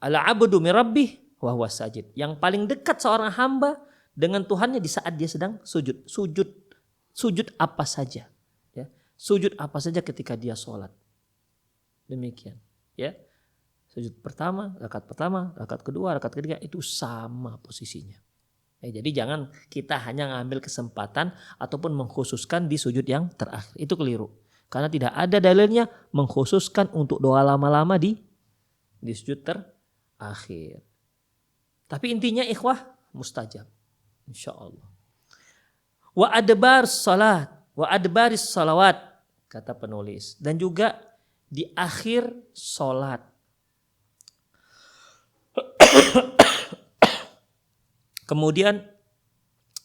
al-'abdu min rabbih wa huwa sajid. Yang paling dekat seorang hamba dengan Tuhannya di saat dia sedang sujud. Sujud apa saja, ya. Sujud apa saja ketika dia sholat. Demikian, ya. Sujud pertama, rakaat kedua, rakaat ketiga itu sama posisinya. Jadi jangan kita hanya ngambil kesempatan ataupun mengkhususkan di sujud yang terakhir. Itu keliru. Karena tidak ada dalilnya mengkhususkan untuk doa lama-lama di sujud terakhir. Tapi intinya ikhwah mustajab. InsyaAllah. Wa adbaris salawat kata penulis. Dan juga di akhir sholat. Kemudian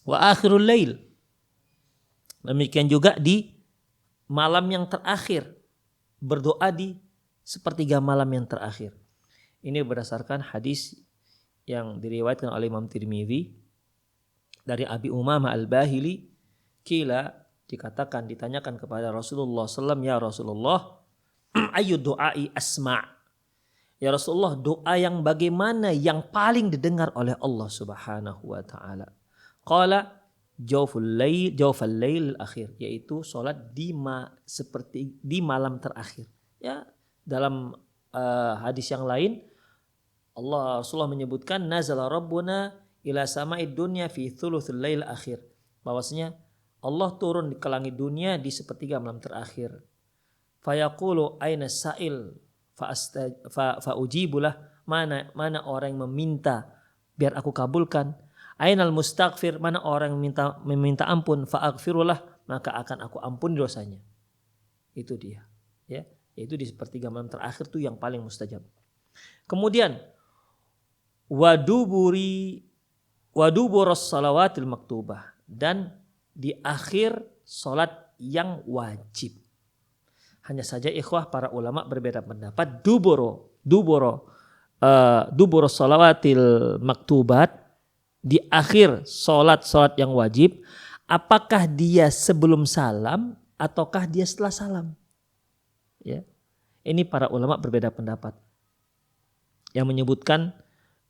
wa akhirul lail. Demikian juga di malam yang terakhir. Berdoa di sepertiga malam yang terakhir. Ini berdasarkan hadis yang diriwayatkan oleh Imam Tirmidzi dari Abi Umamah Al-Bahili. Ditanyakan kepada Rasulullah SAW, ya Rasulullah, ayu du'ai asma'. Ya Rasulullah, doa yang bagaimana yang paling didengar oleh Allah Subhanahu wa taala? Qala jawful lail akhir, yaitu salat seperti di malam terakhir. Ya, dalam hadis yang lain Rasulullah menyebutkan nazala rabbuna ila sama'id dunya fi thuluthil lail akhir. Bahwasanya Allah turun ke langit dunia di sepertiga malam terakhir. Fayaqulu aina sa'il fa'ujibulah, mana orang yang meminta biar aku kabulkan. Ainal mustaghfir, mana orang yang meminta ampun, fa'aghfirullah, maka akan aku ampuni dosanya. Itu dia, ya. Itu di sepertiga malam terakhir tuh yang paling mustajab. Kemudian waduburos salawatil maktubah, dan di akhir salat yang wajib. Hanya saja ikhwah para ulama berbeda pendapat. Duboro dubur shalawatil maktubat, di akhir sholat yang wajib, apakah dia sebelum salam ataukah dia setelah salam? Ya, ini para ulama berbeda pendapat. Yang menyebutkan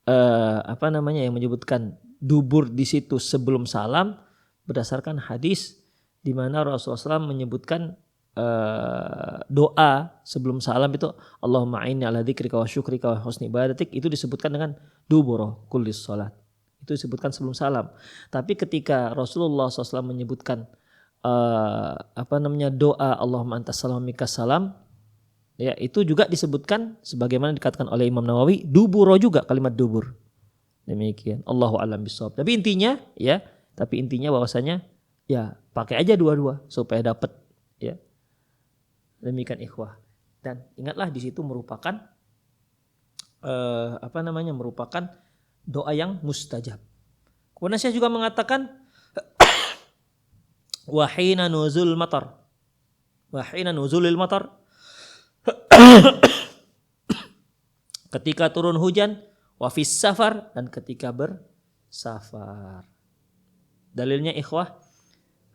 yang menyebutkan dubur di situ sebelum salam berdasarkan hadis di mana Rasulullah SAW menyebutkan doa sebelum salam itu Allahumma a'inni ala dzikrika wa syukrika wa husni ibadatik, itu disebutkan dengan dubur kullis salat. Itu disebutkan sebelum salam. Tapi ketika Rasulullah SAW menyebutkan doa Allahumma antas salam mikas salam, ya itu juga disebutkan sebagaimana dikatakan oleh Imam Nawawi, duburo juga, kalimat dubur. Demikian. Allahu a'lam bishawab. Tapi intinya bahwasanya ya pakai aja dua-dua supaya dapat, ya. Demikian ikhwah. Dan ingatlah di situ merupakan merupakan doa yang mustajab. Kemudian saya juga mengatakan wa hina nuzul matar. Wa hina nuzulil matar. Ketika turun hujan, wa fis safar, dan ketika bersafar. Dalilnya ikhwah,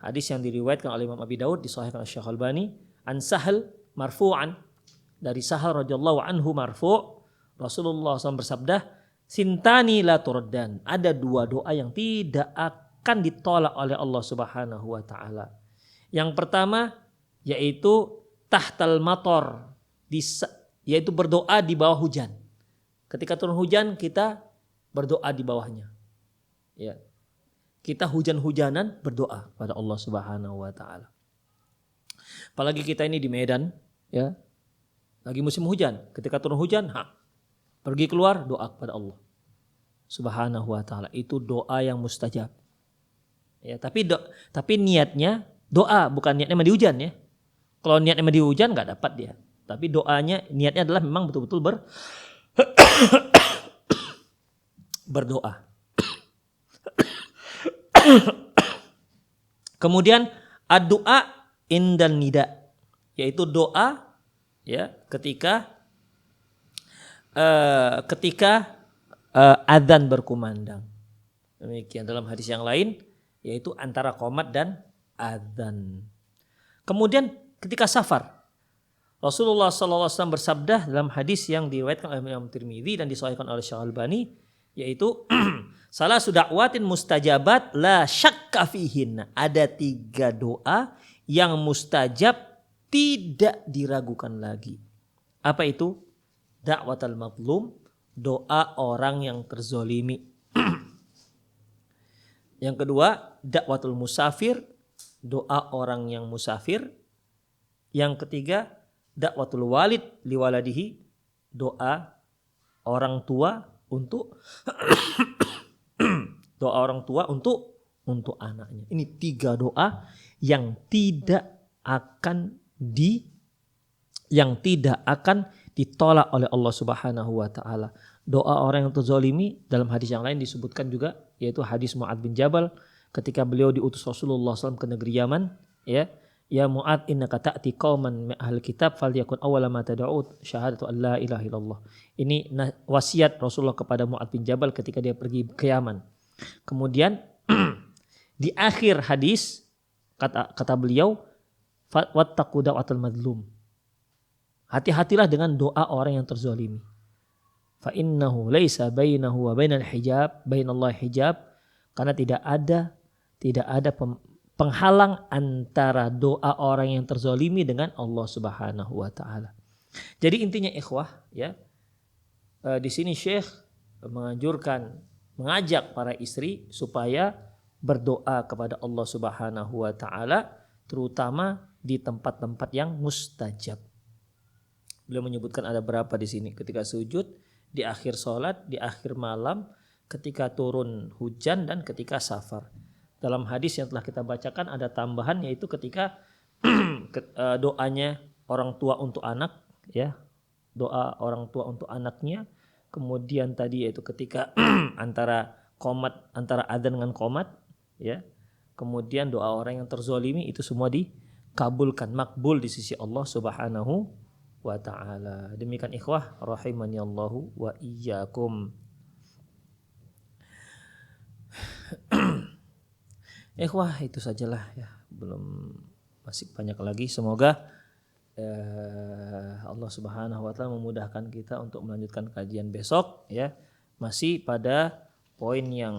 hadis yang diriwayatkan oleh Imam Abi Daud, disahihkan oleh Syekh Albani, an Sahal marfu'an, dari Sahal radhiyallahu anhu marfu', Rasulullah SAW bersabda, sintani la turaddan, ada dua doa yang tidak akan ditolak oleh Allah Subhanahu wa taala. Yang pertama yaitu tahtal matar, yaitu berdoa di bawah hujan. Ketika turun hujan kita berdoa di bawahnya. Ya. Kita hujan-hujanan berdoa pada Allah Subhanahu wa taala. Apalagi kita ini di Medan, ya. Lagi musim hujan, ketika turun hujan, pergi keluar doa kepada Allah Subhanahu wa taala. Itu doa yang mustajab. Ya, tapi niatnya doa, bukan niatnya mandi hujan, ya. Kalau niatnya mandi hujan enggak dapat dia. Tapi niatnya adalah memang betul-betul berdoa. Kemudian ad-du'a indan nida, yaitu doa, ya, ketika adzan berkumandang. Demikian dalam hadis yang lain, yaitu antara qomat dan adzan. Kemudian ketika safar, Rasulullah SAW bersabda dalam hadis yang diriwayatkan oleh Imam Tirmidzi dan disahihkan oleh Syekh Albani, yaitu salah sudakwatin mustajabat la syakka fihinna. Ada 3 doa yang mustajab tidak diragukan lagi. Apa itu? Da'watul mazlum, doa orang yang terzolimi. Yang kedua, da'watul musafir, doa orang yang musafir. Yang ketiga, da'watul walid liwaladihi, doa orang tua untuk anaknya. Ini 3 doa yang tidak akan ditolak oleh Allah Subhanahu wa taala. Doa orang yang terzalimi dalam hadis yang lain disebutkan juga, yaitu hadis Mu'adz bin Jabal ketika beliau diutus Rasulullah SAW ke negeri Yaman, ya. Ya Mu'adz, innaka ta'ti qauman min ahli kitab falyakun awwala ma tad'u syahadatu an la ilaha illallah. Ini wasiat Rasulullah kepada Mu'adz bin Jabal ketika dia pergi ke Yaman. Kemudian di akhir hadis kata beliau, wattaqu da'watal madlum. Hati-hatilah dengan doa orang yang terzalimi. Fa innahu laisa bainahu wa bainal hijab, bainallahi hijab, karena tidak ada penghalang antara doa orang yang terzalimi dengan Allah Subhanahu wa taala. Jadi intinya ikhwah, ya. Di sini Syekh mengajak para istri supaya berdoa kepada Allah Subhanahu wa taala, terutama di tempat-tempat yang mustajab. Beliau menyebutkan ada berapa di sini, ketika sujud, di akhir salat, di akhir malam, ketika turun hujan, dan ketika safar. Dalam hadis yang telah kita bacakan ada tambahan, yaitu ketika doanya orang tua untuk anak, ya, doa orang tua untuk anaknya. Kemudian tadi yaitu ketika antara adzan dengan qomat, ya. Kemudian doa orang yang terzalimi, itu semua dikabulkan, makbul di sisi Allah Subhanahu wa ta'ala. Demikian ikhwah rahimani Allahu wa iyyakum. Ikhwah, itu sajalah ya. Masih banyak lagi. Semoga Allah Subhanahu wa taala memudahkan kita untuk melanjutkan kajian besok ya. Masih pada poin yang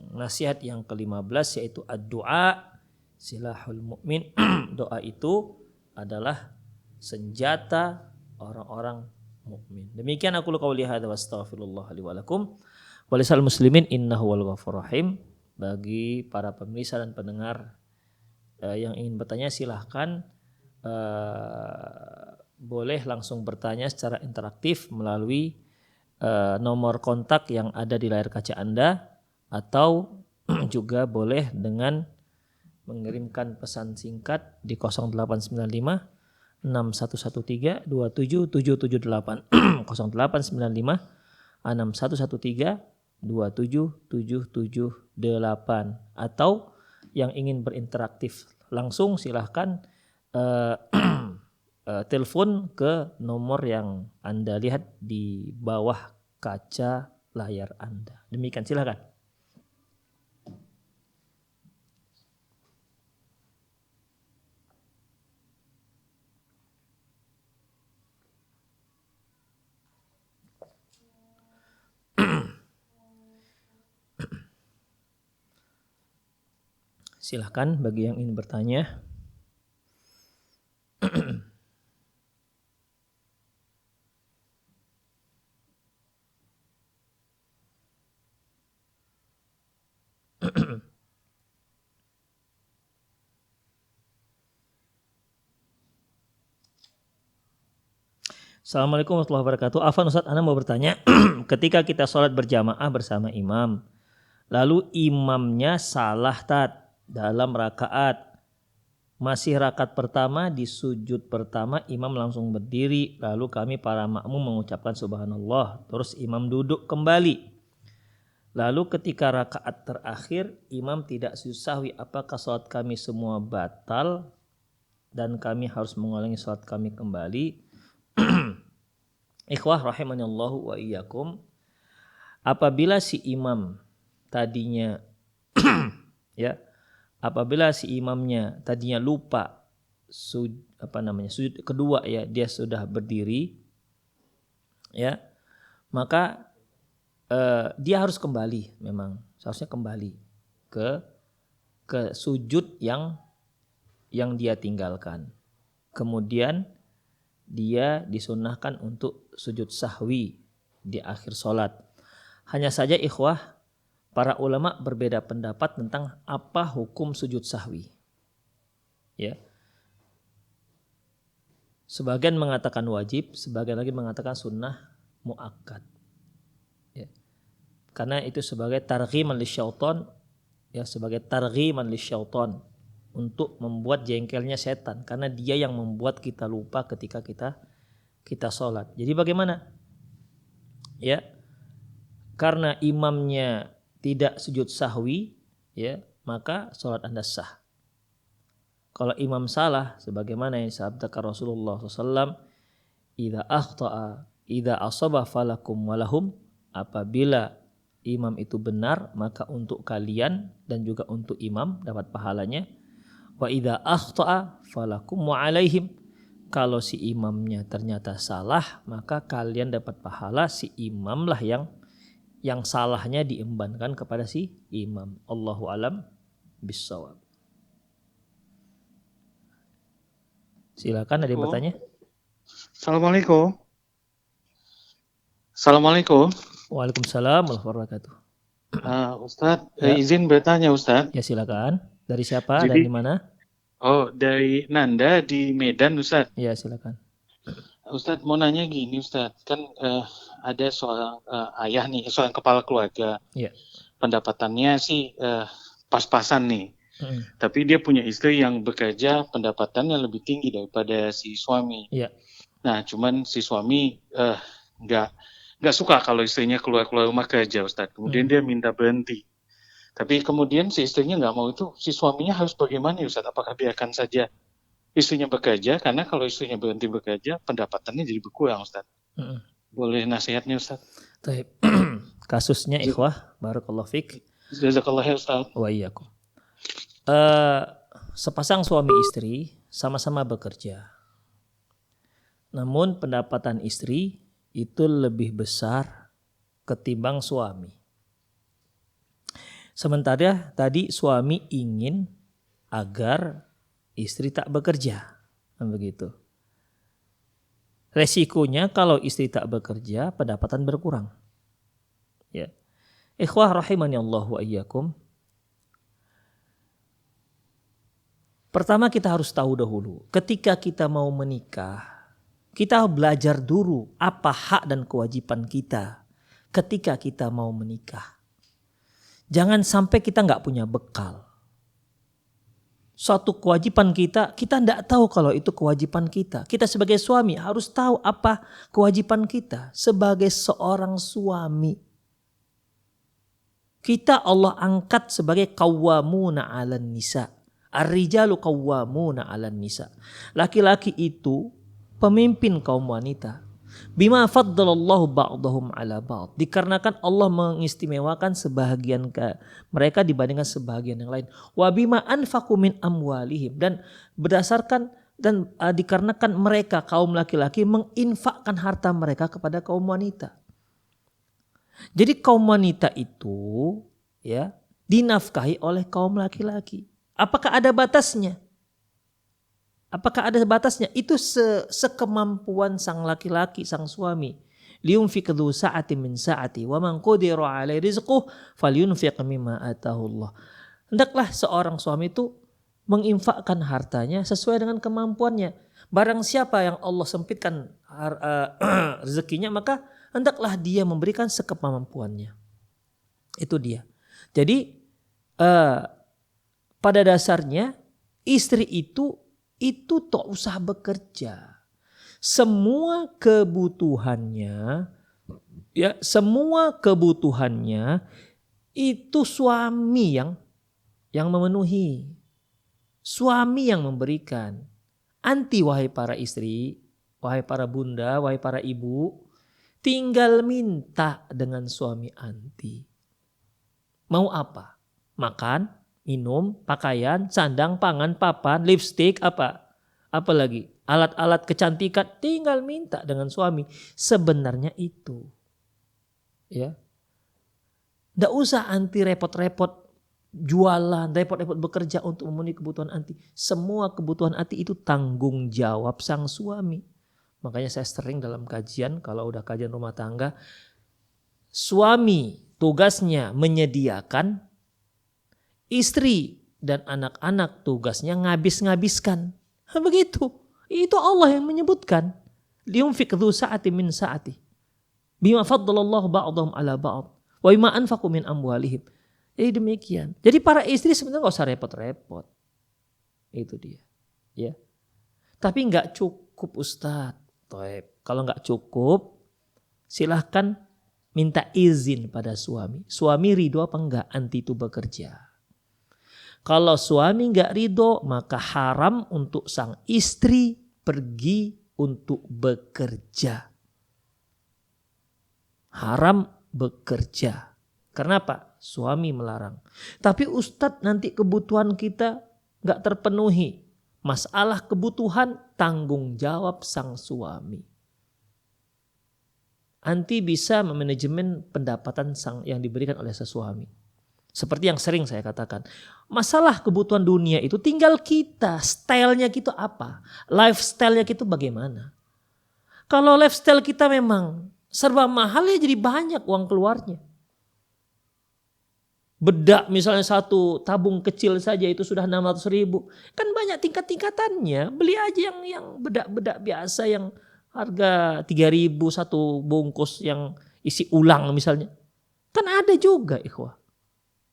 nasihat yang ke-15 yaitu ad-du'a silahul mu'min. Doa itu adalah senjata orang-orang mukmin. Demikian aku qauli hadza wa astaghfirullah li wa lakum wa lisal muslimin innahu wal ghafurur rahim. Bagi para pemirsa dan pendengar yang ingin bertanya silahkan boleh langsung bertanya secara interaktif melalui nomor kontak yang ada di layar kaca Anda, atau juga boleh dengan mengirimkan pesan singkat di 0895 6113 27778 0895 6113 27778, atau yang ingin berinteraktif langsung silahkan telepon ke nomor yang Anda lihat di bawah kaca layar Anda. Demikian, silahkan. Silahkan bagi yang ingin bertanya. Assalamualaikum warahmatullahi wabarakatuh. Afwan Ustaz, Ana mau bertanya. Ketika kita sholat berjamaah bersama imam, lalu imamnya salah dalam rakaat. Masih rakaat pertama, di sujud pertama imam langsung berdiri, lalu kami para makmum mengucapkan subhanallah, terus imam duduk kembali. Lalu ketika rakaat terakhir imam tidak sujud sahwi, apakah sholat kami semua batal dan kami harus mengulangi sholat kami kembali? Ikhwah rahimanallahu wa iyyakum, apabila si imam tadinya ya, apabila si imamnya tadinya lupa sujud kedua ya, dia sudah berdiri ya, maka dia harus kembali, memang seharusnya kembali ke sujud yang dia tinggalkan. Kemudian dia disunnahkan untuk sujud sahwi di akhir sholat. Hanya saja ikhwah, para ulama berbeda pendapat tentang apa hukum sujud sahwi. Ya. Sebagian mengatakan wajib, sebagian lagi mengatakan sunnah muakkad. Ya. Karena itu sebagai targhiman lisyaitan, ya, sebagai targhiman lisyaitan, untuk membuat jengkelnya setan, karena dia yang membuat kita lupa ketika kita sholat. Jadi bagaimana? Ya, karena imamnya tidak sujud sahwi, ya, maka sholat Anda sah. Kalau imam salah, sebagaimana yang disabdakan Rasulullah SAW, idza akhta'a idza asaba falakum walahum, apabila imam itu benar, maka untuk kalian dan juga untuk imam dapat pahalanya. Wa idza akhta'a falakum wa alaihim, kalau si imamnya ternyata salah, maka kalian dapat pahala, si imamlah yang salahnya diembankan kepada si imam. Allahu alam bissawab. Silakan, ada yang bertanya? Assalamualaikum. Assalamualaikum. Waalaikumsalam warahmatullahi wabarakatuh. Ustadz, Ya. izin bertanya Ustadz. Ya silakan. Dari siapa dan Jadi- di mana? Oh, dari Nanda di Medan Ustadz. Ya silakan. Ustadz mau nanya gini Ustadz, kan ada seorang ayah nih, seorang kepala keluarga. Iya. Pendapatannya sih pas-pasan nih. Tapi dia punya istri yang bekerja, pendapatannya lebih tinggi daripada si suami. Iya. Nah, cuman si suami nggak suka kalau istrinya keluar rumah kerja Ustadz. Kemudian dia minta berhenti. Tapi kemudian si istrinya nggak mau, itu si suaminya harus bagaimana Ustadz? Apakah biarkan saja istrinya bekerja, karena kalau istrinya berhenti bekerja, pendapatannya jadi berkurang, Ustaz. Boleh nasihatnya, Ustaz? Baik. Kasusnya ikhwah, barakallahu fik. Jazakallah ya, Ustaz. Wa iyyakum. Sepasang suami istri sama-sama bekerja. Namun pendapatan istri itu lebih besar ketimbang suami. Sementara tadi suami ingin agar istri tak bekerja. Begitu. Resikonya kalau istri tak bekerja, pendapatan berkurang. Ya. Ikhwah rahimani Allah wa iyyakum. Pertama kita harus tahu dahulu, ketika kita mau menikah, kita belajar dulu apa hak dan kewajiban kita ketika kita mau menikah. Jangan sampai kita nggak punya bekal. Suatu kewajiban kita tidak tahu kalau itu kewajiban kita. Kita sebagai suami harus tahu apa kewajiban kita sebagai seorang suami. Kita Allah angkat sebagai qawwamuna 'alan nisa. Ar-rijalu qawwamuna 'alan nisa. Laki-laki itu pemimpin kaum wanita. Bima faddalallahu ba'dahum 'ala ba'd. Dikarenakan Allah mengistimewakan sebahagian mereka dibandingkan sebahagian yang lain. Wa bima anfaqu min amwalihim, dan berdasarkan dan dikarenakan mereka kaum laki-laki menginfakkan harta mereka kepada kaum wanita. Jadi kaum wanita itu ya dinafkahi oleh kaum laki-laki. Apakah ada batasnya? Apakah ada batasnya? Itu sekemampuan sang laki-laki, sang suami. Liyunfiq dzu sa'atin min sa'ati wa man qudira 'alaihi rizquhu falyunfiq mimma atahu Allah. Hendaklah seorang suami itu menginfakkan hartanya sesuai dengan kemampuannya. Barang siapa yang Allah sempitkan rezekinya, maka hendaklah dia memberikan sekemampuannya. Itu dia. Jadi pada dasarnya istri itu tak usah bekerja. Semua kebutuhannya itu suami yang memenuhi. Suami yang memberikan. Anti wahai para istri, wahai para bunda, wahai para ibu, tinggal minta dengan suami anti. Mau apa? Makan, minum, pakaian, sandang, pangan, papan, lipstik, apa lagi? Alat-alat kecantikan, tinggal minta dengan suami. Sebenarnya itu. Ya. Nggak usah anti repot-repot jualan, repot-repot bekerja untuk memenuhi kebutuhan anti. Semua kebutuhan anti itu tanggung jawab sang suami. Makanya saya sering dalam kajian, kalau udah kajian rumah tangga, suami tugasnya menyediakan, istri dan anak-anak tugasnya ngabis-ngabiskan. Begitu. Itu Allah yang menyebutkan. Liyunfiq dzu sa'atin min sa'ati. Bima faddalallahu ba'dahum 'ala ba'd. Wa bima anfaqu min amwalihim. Jadi demikian. Jadi para istri sebenarnya enggak usah repot-repot. Itu dia. Ya. Tapi enggak cukup Ustaz. Kalau enggak cukup, silahkan minta izin pada suami. Suami ridho apa enggak anti itu bekerja. Kalau suami enggak ridho, maka haram untuk sang istri pergi untuk bekerja. Haram bekerja. Karena apa? Suami melarang. Tapi Ustadz, nanti kebutuhan kita enggak terpenuhi. Masalah kebutuhan tanggung jawab sang suami. Anti bisa memanajemen pendapatan yang diberikan oleh sesuami. Seperti yang sering saya katakan. Masalah kebutuhan dunia itu tinggal kita. Stylenya kita apa? Lifestyle-nya kita bagaimana? Kalau lifestyle kita memang serba mahal, ya jadi banyak uang keluarnya. Bedak misalnya satu tabung kecil saja itu sudah 600.000. Kan banyak tingkat-tingkatannya. Beli aja yang bedak-bedak biasa yang harga 3.000 satu bungkus yang isi ulang misalnya. Kan ada juga ikhwah.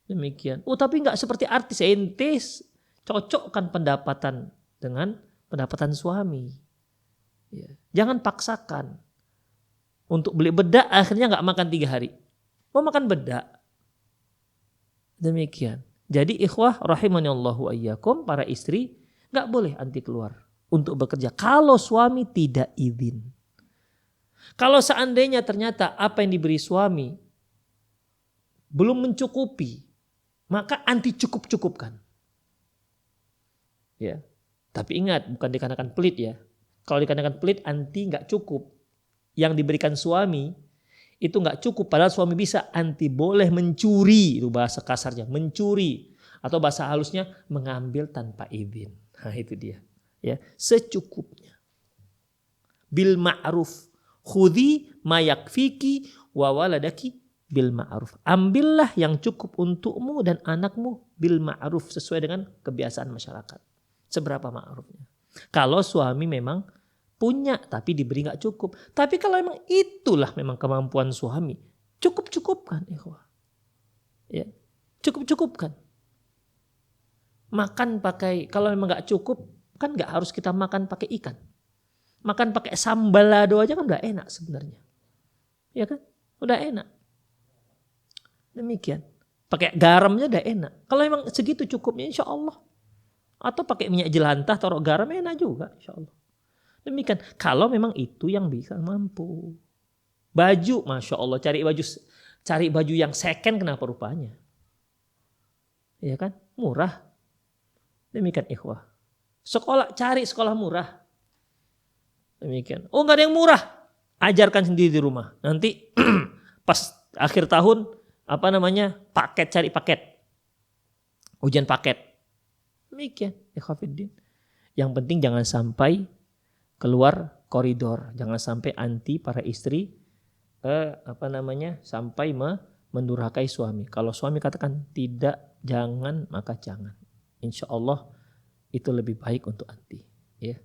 Demikian. Tapi enggak seperti artis, ente cocokkan pendapatan dengan pendapatan suami. Ya. Jangan paksakan. Untuk beli bedak akhirnya enggak makan 3 hari. Mau makan bedak. Demikian. Jadi ikhwah rahimani Allah wa iyyakum, para istri enggak boleh anti keluar. untuk bekerja kalau suami tidak izin. Kalau seandainya ternyata apa yang diberi suami belum mencukupi, maka anti cukup-cukupkan. Ya. Tapi ingat, bukan dikarenakan pelit ya. Kalau dikarenakan pelit, anti nggak cukup. Yang diberikan suami itu nggak cukup. Padahal suami bisa, anti boleh mencuri. Itu bahasa kasarnya, mencuri. Atau bahasa halusnya, mengambil tanpa izin. Nah itu dia. Ya, secukupnya. Bil ma'ruf. Khudhi ma yakfiki wa waladaki bil ma'ruf. Ambillah yang cukup untukmu dan anakmu bil ma'ruf. Sesuai dengan kebiasaan masyarakat. Seberapa ma'rufnya. Kalau suami memang punya tapi diberi gak cukup. Tapi kalau memang itulah memang kemampuan suami, cukup-cukupkan. Ya, cukup-cukupkan. Makan pakai, kalau memang gak cukup, kan gak harus kita makan pakai ikan. Makan pakai sambal lado aja kan udah enak sebenarnya. Ya kan? Udah enak. Demikian. Pakai garamnya udah enak. Kalau memang segitu cukupnya insya Allah. Atau pakai minyak jelantah, taruh garam enak juga insya Allah. Demikian. Kalau memang itu yang bisa mampu. Baju, Masya Allah. Cari baju yang second kenapa rupanya. Iya kan? Murah. Demikian ikhwah. Sekolah, cari sekolah murah. Demikian. Oh gak ada yang murah. Ajarkan sendiri di rumah. Nanti pas akhir tahun, cari paket. Ujian paket. Demikian, ikhwafiddin. Yang penting jangan sampai keluar koridor, jangan sampai anti para istri sampai mendurhakai suami. Kalau suami katakan tidak, jangan, maka jangan. Insya Allah itu lebih baik untuk anti. Ya,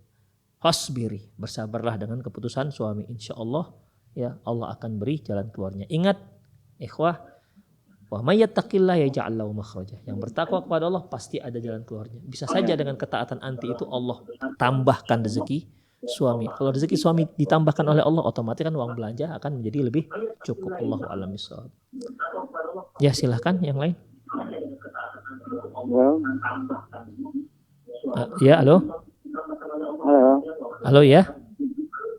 hasbiri, bersabarlah dengan keputusan suami. Insya Allah ya Allah akan beri jalan keluarnya. Ingat, ikhwah. Wa may yattaqillaha yaj'al lahu makhraja. Yang bertakwa kepada Allah pasti ada jalan keluarnya. Bisa saja dengan ketaatan anti itu Allah tambahkan rezeki suami. Kalau rezeki suami ditambahkan oleh Allah, otomatis kan uang belanja akan menjadi lebih cukup. Allahu a'lam bishawab. Ya silahkan yang lain. Ya halo. Halo ya.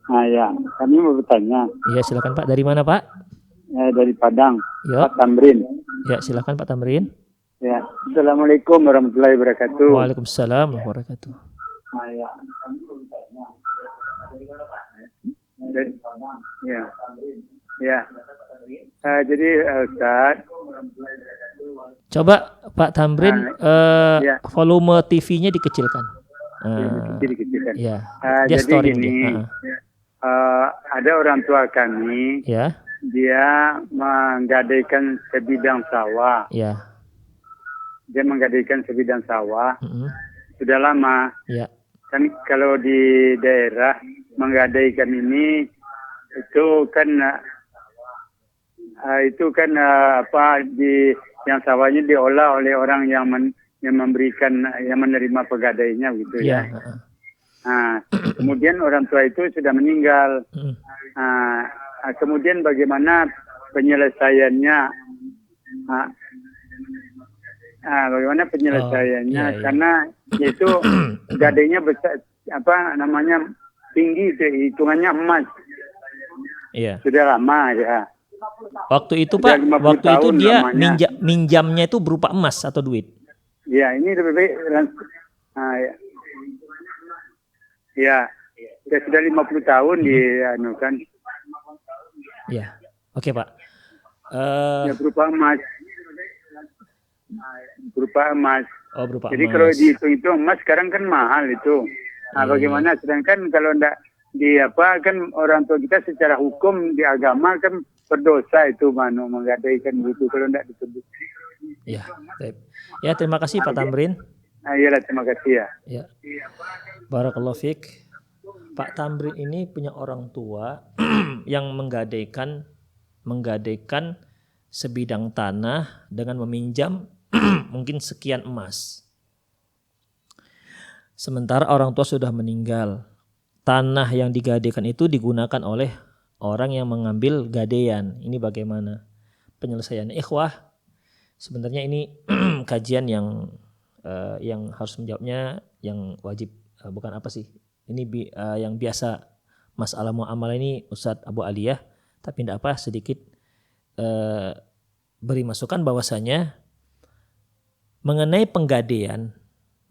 Ya, kami mau bertanya. Iya silakan Pak. Dari mana Pak? Dari Padang, ya. Pak Tamrin. Ya silakan Pak Tamrin. Ya, Assalamualaikum warahmatullahi wabarakatuh. Waalaikumsalam warahmatullahi wabarakatuh. Ya. Jadi Ustaz, coba Pak Tamrin volume TV-nya dikecilkan. dikecilkan. Ya. Jadi gini, ada orang tua kami. Ya. Dia menggadaikan sebidang sawah. Ya. Dia menggadaikan sebidang sawah. Sudah lama. Ya. Kan kalau di daerah menggadaikan ini itu kan yang sawahnya diolah oleh orang yang memberikan, yang menerima pegadainya gitu ya. Nah, kemudian orang tua itu sudah meninggal. Kemudian bagaimana penyelesaiannya? Bagaimana penyelesaiannya? Iya. Karena itu gadainya besar, tinggi, hitungannya emas. Iya. Sudah lama ya. Waktu itu Pak, waktu itu dia minjamnya itu berupa emas atau duit? Ya, ini lebih baik. Ya, sudah 50 tahun dianukan. Ya, oke Pak. Ya, berupa emas. Oh, berupa Jadi emas. kalau dihitung itu emas sekarang kan mahal itu. Bagaimana? Sedangkan kalau enggak kan orang tua kita secara hukum di agama kan berdosa itu menggadaikan gitu kalau enggak disebut. Ya, baik. Ya, terima kasih Pak Tamrin. Iyalah, terima kasih ya. Ya. Barakallahu fiik. Pak Tamrin ini punya orang tua yang menggadaikan sebidang tanah dengan meminjam mungkin sekian emas. Sementara orang tua sudah meninggal. Tanah yang digadaikan itu digunakan oleh orang yang mengambil gadaian. Ini bagaimana penyelesaiannya? Ikhwah, sebenarnya ini kajian yang harus menjawabnya yang wajib, bukan apa sih ini yang biasa masalah muamalah ini Ustadz Abu Aliyah, tapi tidak apa, sedikit beri masukan bahwasanya mengenai penggadaian,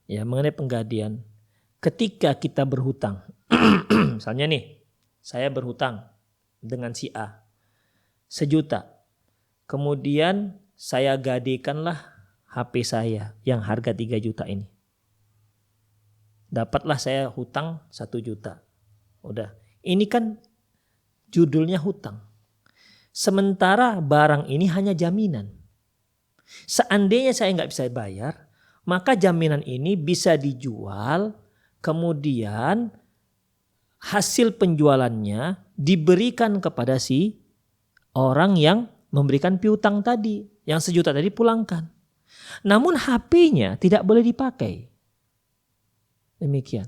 ya mengenai penggadaian, ketika kita berhutang, misalnya nih, saya berhutang dengan si A 1 juta, kemudian saya gadaikanlah HP saya yang harga 3 juta ini. Dapatlah saya hutang 1 juta. Udah. Ini kan judulnya hutang. Sementara barang ini hanya jaminan. Seandainya saya nggak bisa bayar, maka jaminan ini bisa dijual, kemudian hasil penjualannya diberikan kepada si orang yang memberikan piutang tadi. Yang 1 juta tadi pulangkan. Namun HP-nya tidak boleh dipakai. Demikian.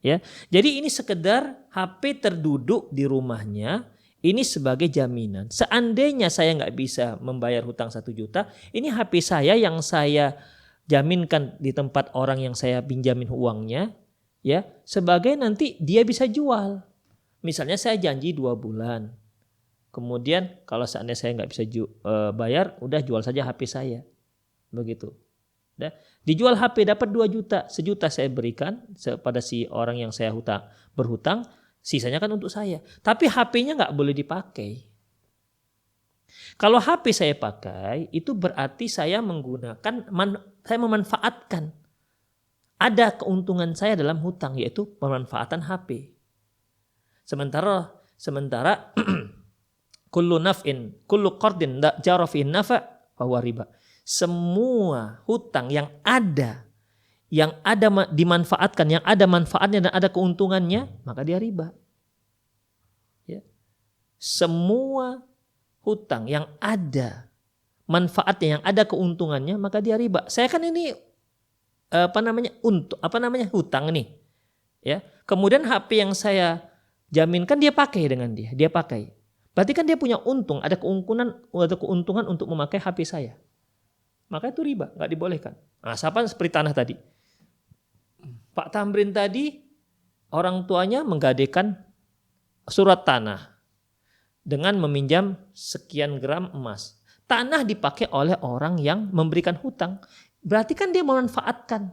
Ya. Jadi ini sekedar HP terduduk di rumahnya, ini sebagai jaminan. Seandainya saya nggak bisa membayar hutang 1 juta, ini HP saya yang saya jaminkan di tempat orang yang saya pinjamin uangnya, ya, sebagai nanti dia bisa jual. Misalnya saya janji 2 bulan. Kemudian kalau seandainya saya nggak bisa bayar, udah jual saja HP saya. Begitu. Dijual HP dapat 2 juta, 1 juta saya berikan pada si orang yang saya berhutang, sisanya kan untuk saya. Tapi HP-nya nggak boleh dipakai. Kalau HP saya pakai, itu berarti saya saya memanfaatkan. Ada keuntungan saya dalam hutang, yaitu pemanfaatan HP. Sementara kullu qardin jara fi nafa fahuwa riba. Semua hutang yang ada dimanfaatkan, yang ada manfaatnya dan ada keuntungannya, maka dia riba. Ya. Semua hutang yang ada manfaatnya, yang ada keuntungannya, maka dia riba. Saya kan ini hutang nih. Ya. Kemudian HP yang saya jaminkan dia pakai dengan dia pakai. Berarti kan dia punya untung, ada keuntungan untuk memakai HP saya. Maka itu riba, nggak dibolehkan. Nah, sama seperti tanah tadi. Pak Tamrin tadi, orang tuanya menggadaikan surat tanah dengan meminjam sekian gram emas. Tanah dipakai oleh orang yang memberikan hutang. Berarti kan dia memanfaatkan.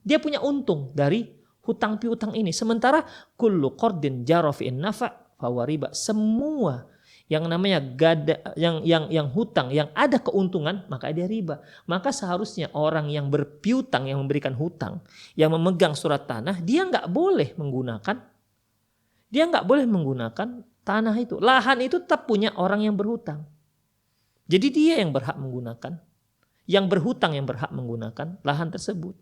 Dia punya untung dari hutang piutang ini. Sementara kullu qardin jara fi'in nafa' fahuwa riba. Semua yang namanya yang hutang yang ada keuntungan, maka dia riba. Maka seharusnya orang yang berpiutang, yang memberikan hutang, yang memegang surat tanah, dia nggak boleh menggunakan tanah itu. Lahan itu tetap punya orang yang berhutang. Jadi dia yang berhak menggunakan, yang berhutang yang berhak menggunakan lahan tersebut.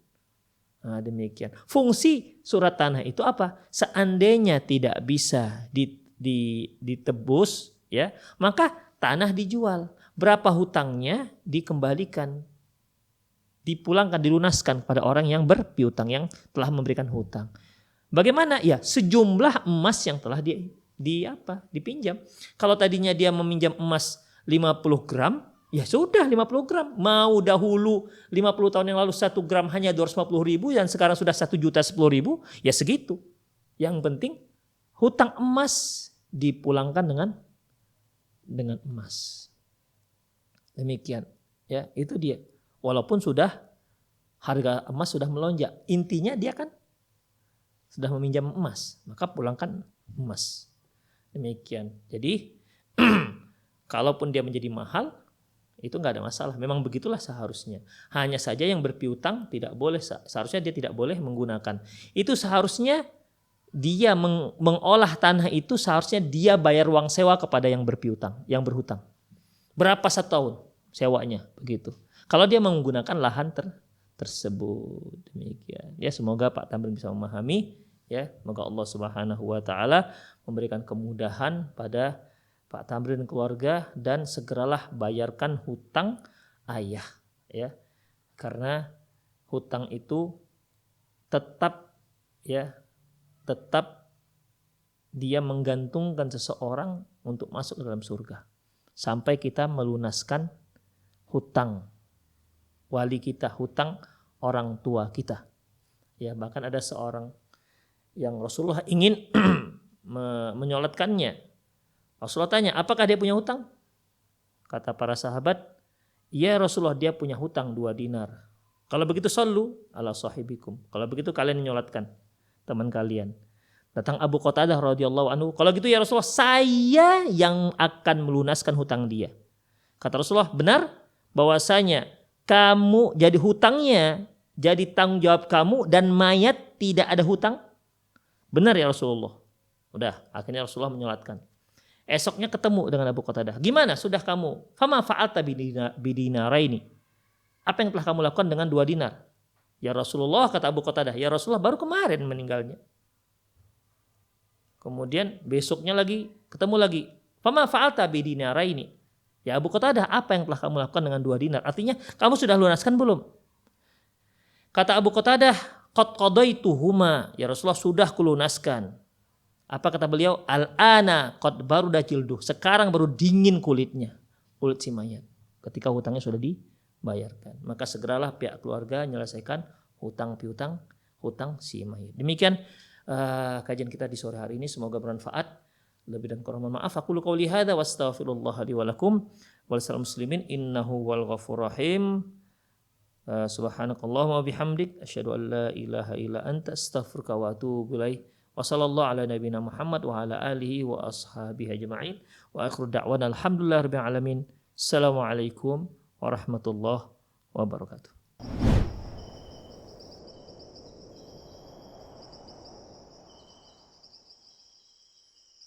Nah, demikian. Fungsi surat tanah itu apa? Seandainya tidak bisa ditebus, ya, maka tanah dijual. Berapa hutangnya dikembalikan, dipulangkan, dilunaskan pada orang yang berpiutang, yang telah memberikan hutang. Bagaimana? Ya, sejumlah emas yang telah dipinjam. Kalau tadinya dia meminjam emas 50 gram, ya sudah 50 gram. Mau dahulu 50 tahun yang lalu 1 gram hanya 250.000 dan sekarang sudah 1.010.000, ya segitu. Yang penting hutang emas dipulangkan dengan emas. Demikian, ya, itu dia. Walaupun sudah harga emas sudah melonjak, intinya dia kan sudah meminjam emas, maka pulangkan emas. Demikian. Jadi kalaupun dia menjadi mahal, itu nggak ada masalah. Memang begitulah seharusnya. Hanya saja yang berpiutang tidak boleh, seharusnya dia tidak boleh menggunakan. Itu seharusnya dia mengolah tanah itu, seharusnya dia bayar uang sewa kepada yang berpiutang, yang berhutang. Berapa 1 tahun sewanya, begitu. Kalau dia menggunakan lahan tersebut. Demikian. Ya, semoga Pak Tamrin bisa memahami, ya. Semoga Allah Subhanahu wa taala memberikan kemudahan pada Pak Tamrin dan keluarga, dan segeralah bayarkan hutang ayah, ya. Karena hutang itu tetap dia menggantungkan seseorang untuk masuk ke dalam surga. Sampai kita melunaskan hutang wali kita, hutang orang tua kita. Ya, bahkan ada seorang yang Rasulullah ingin menyolatkannya. Rasulullah tanya, apakah dia punya hutang? Kata para sahabat, ya Rasulullah, dia punya hutang 2 dinar. Kalau begitu sallu ala sahibikum. Kalau begitu kalian menyolatkan teman kalian. Datang Abu Qatadah radhiyallahu anhu, kalau gitu ya Rasulullah, saya yang akan melunaskan hutang dia. Kata Rasulullah, benar bahwasanya kamu jadi hutangnya, jadi tanggung jawab kamu, dan mayat tidak ada hutang? Benar ya Rasulullah. Udah, akhirnya Rasulullah menyolatkan. Esoknya ketemu dengan Abu Qatadah. Gimana sudah kamu? Fama fa'alta bidinaraini. Apa yang telah kamu lakukan dengan 2 dinar? Ya Rasulullah, kata Abu Qatadah, ya Rasulullah, baru kemarin meninggalnya. Kemudian besoknya lagi ketemu lagi. Fama fa'alta bidinaraini. Ya Abu Qatadah, apa yang telah kamu lakukan dengan 2 dinar? Artinya kamu sudah lunaskan belum? Kata Abu Qatadah, qad qadaituhuma. Ya Rasulullah, sudah kulunaskan. Apa kata beliau? Al-ana qad baruda jilduh. Sekarang baru dingin kulitnya, kulit si mayat. Ketika hutangnya sudah dibayarkan, maka segeralah pihak keluarga menyelesaikan hutang piutang si mayat. Demikian kajian kita di sore hari ini, semoga bermanfaat. Lebih dan kurang mohon maaf. Aku qouli hadza wastaghfirullah li wa lakum wal muslimin innahu wal ghafurur rahim. Subhanakallahumma wa bihamdik asyhadu an la ilaha illa anta astaghfiruka wa atubu ilaik. Wa sallallahu ala nabiyina Muhammad wa ala alihi wa ashabihi ajma'in. Wa akhiru da'wana alhamdulillahirabbil alamin. Assalamualaikum warahmatullahi wabarakatuh.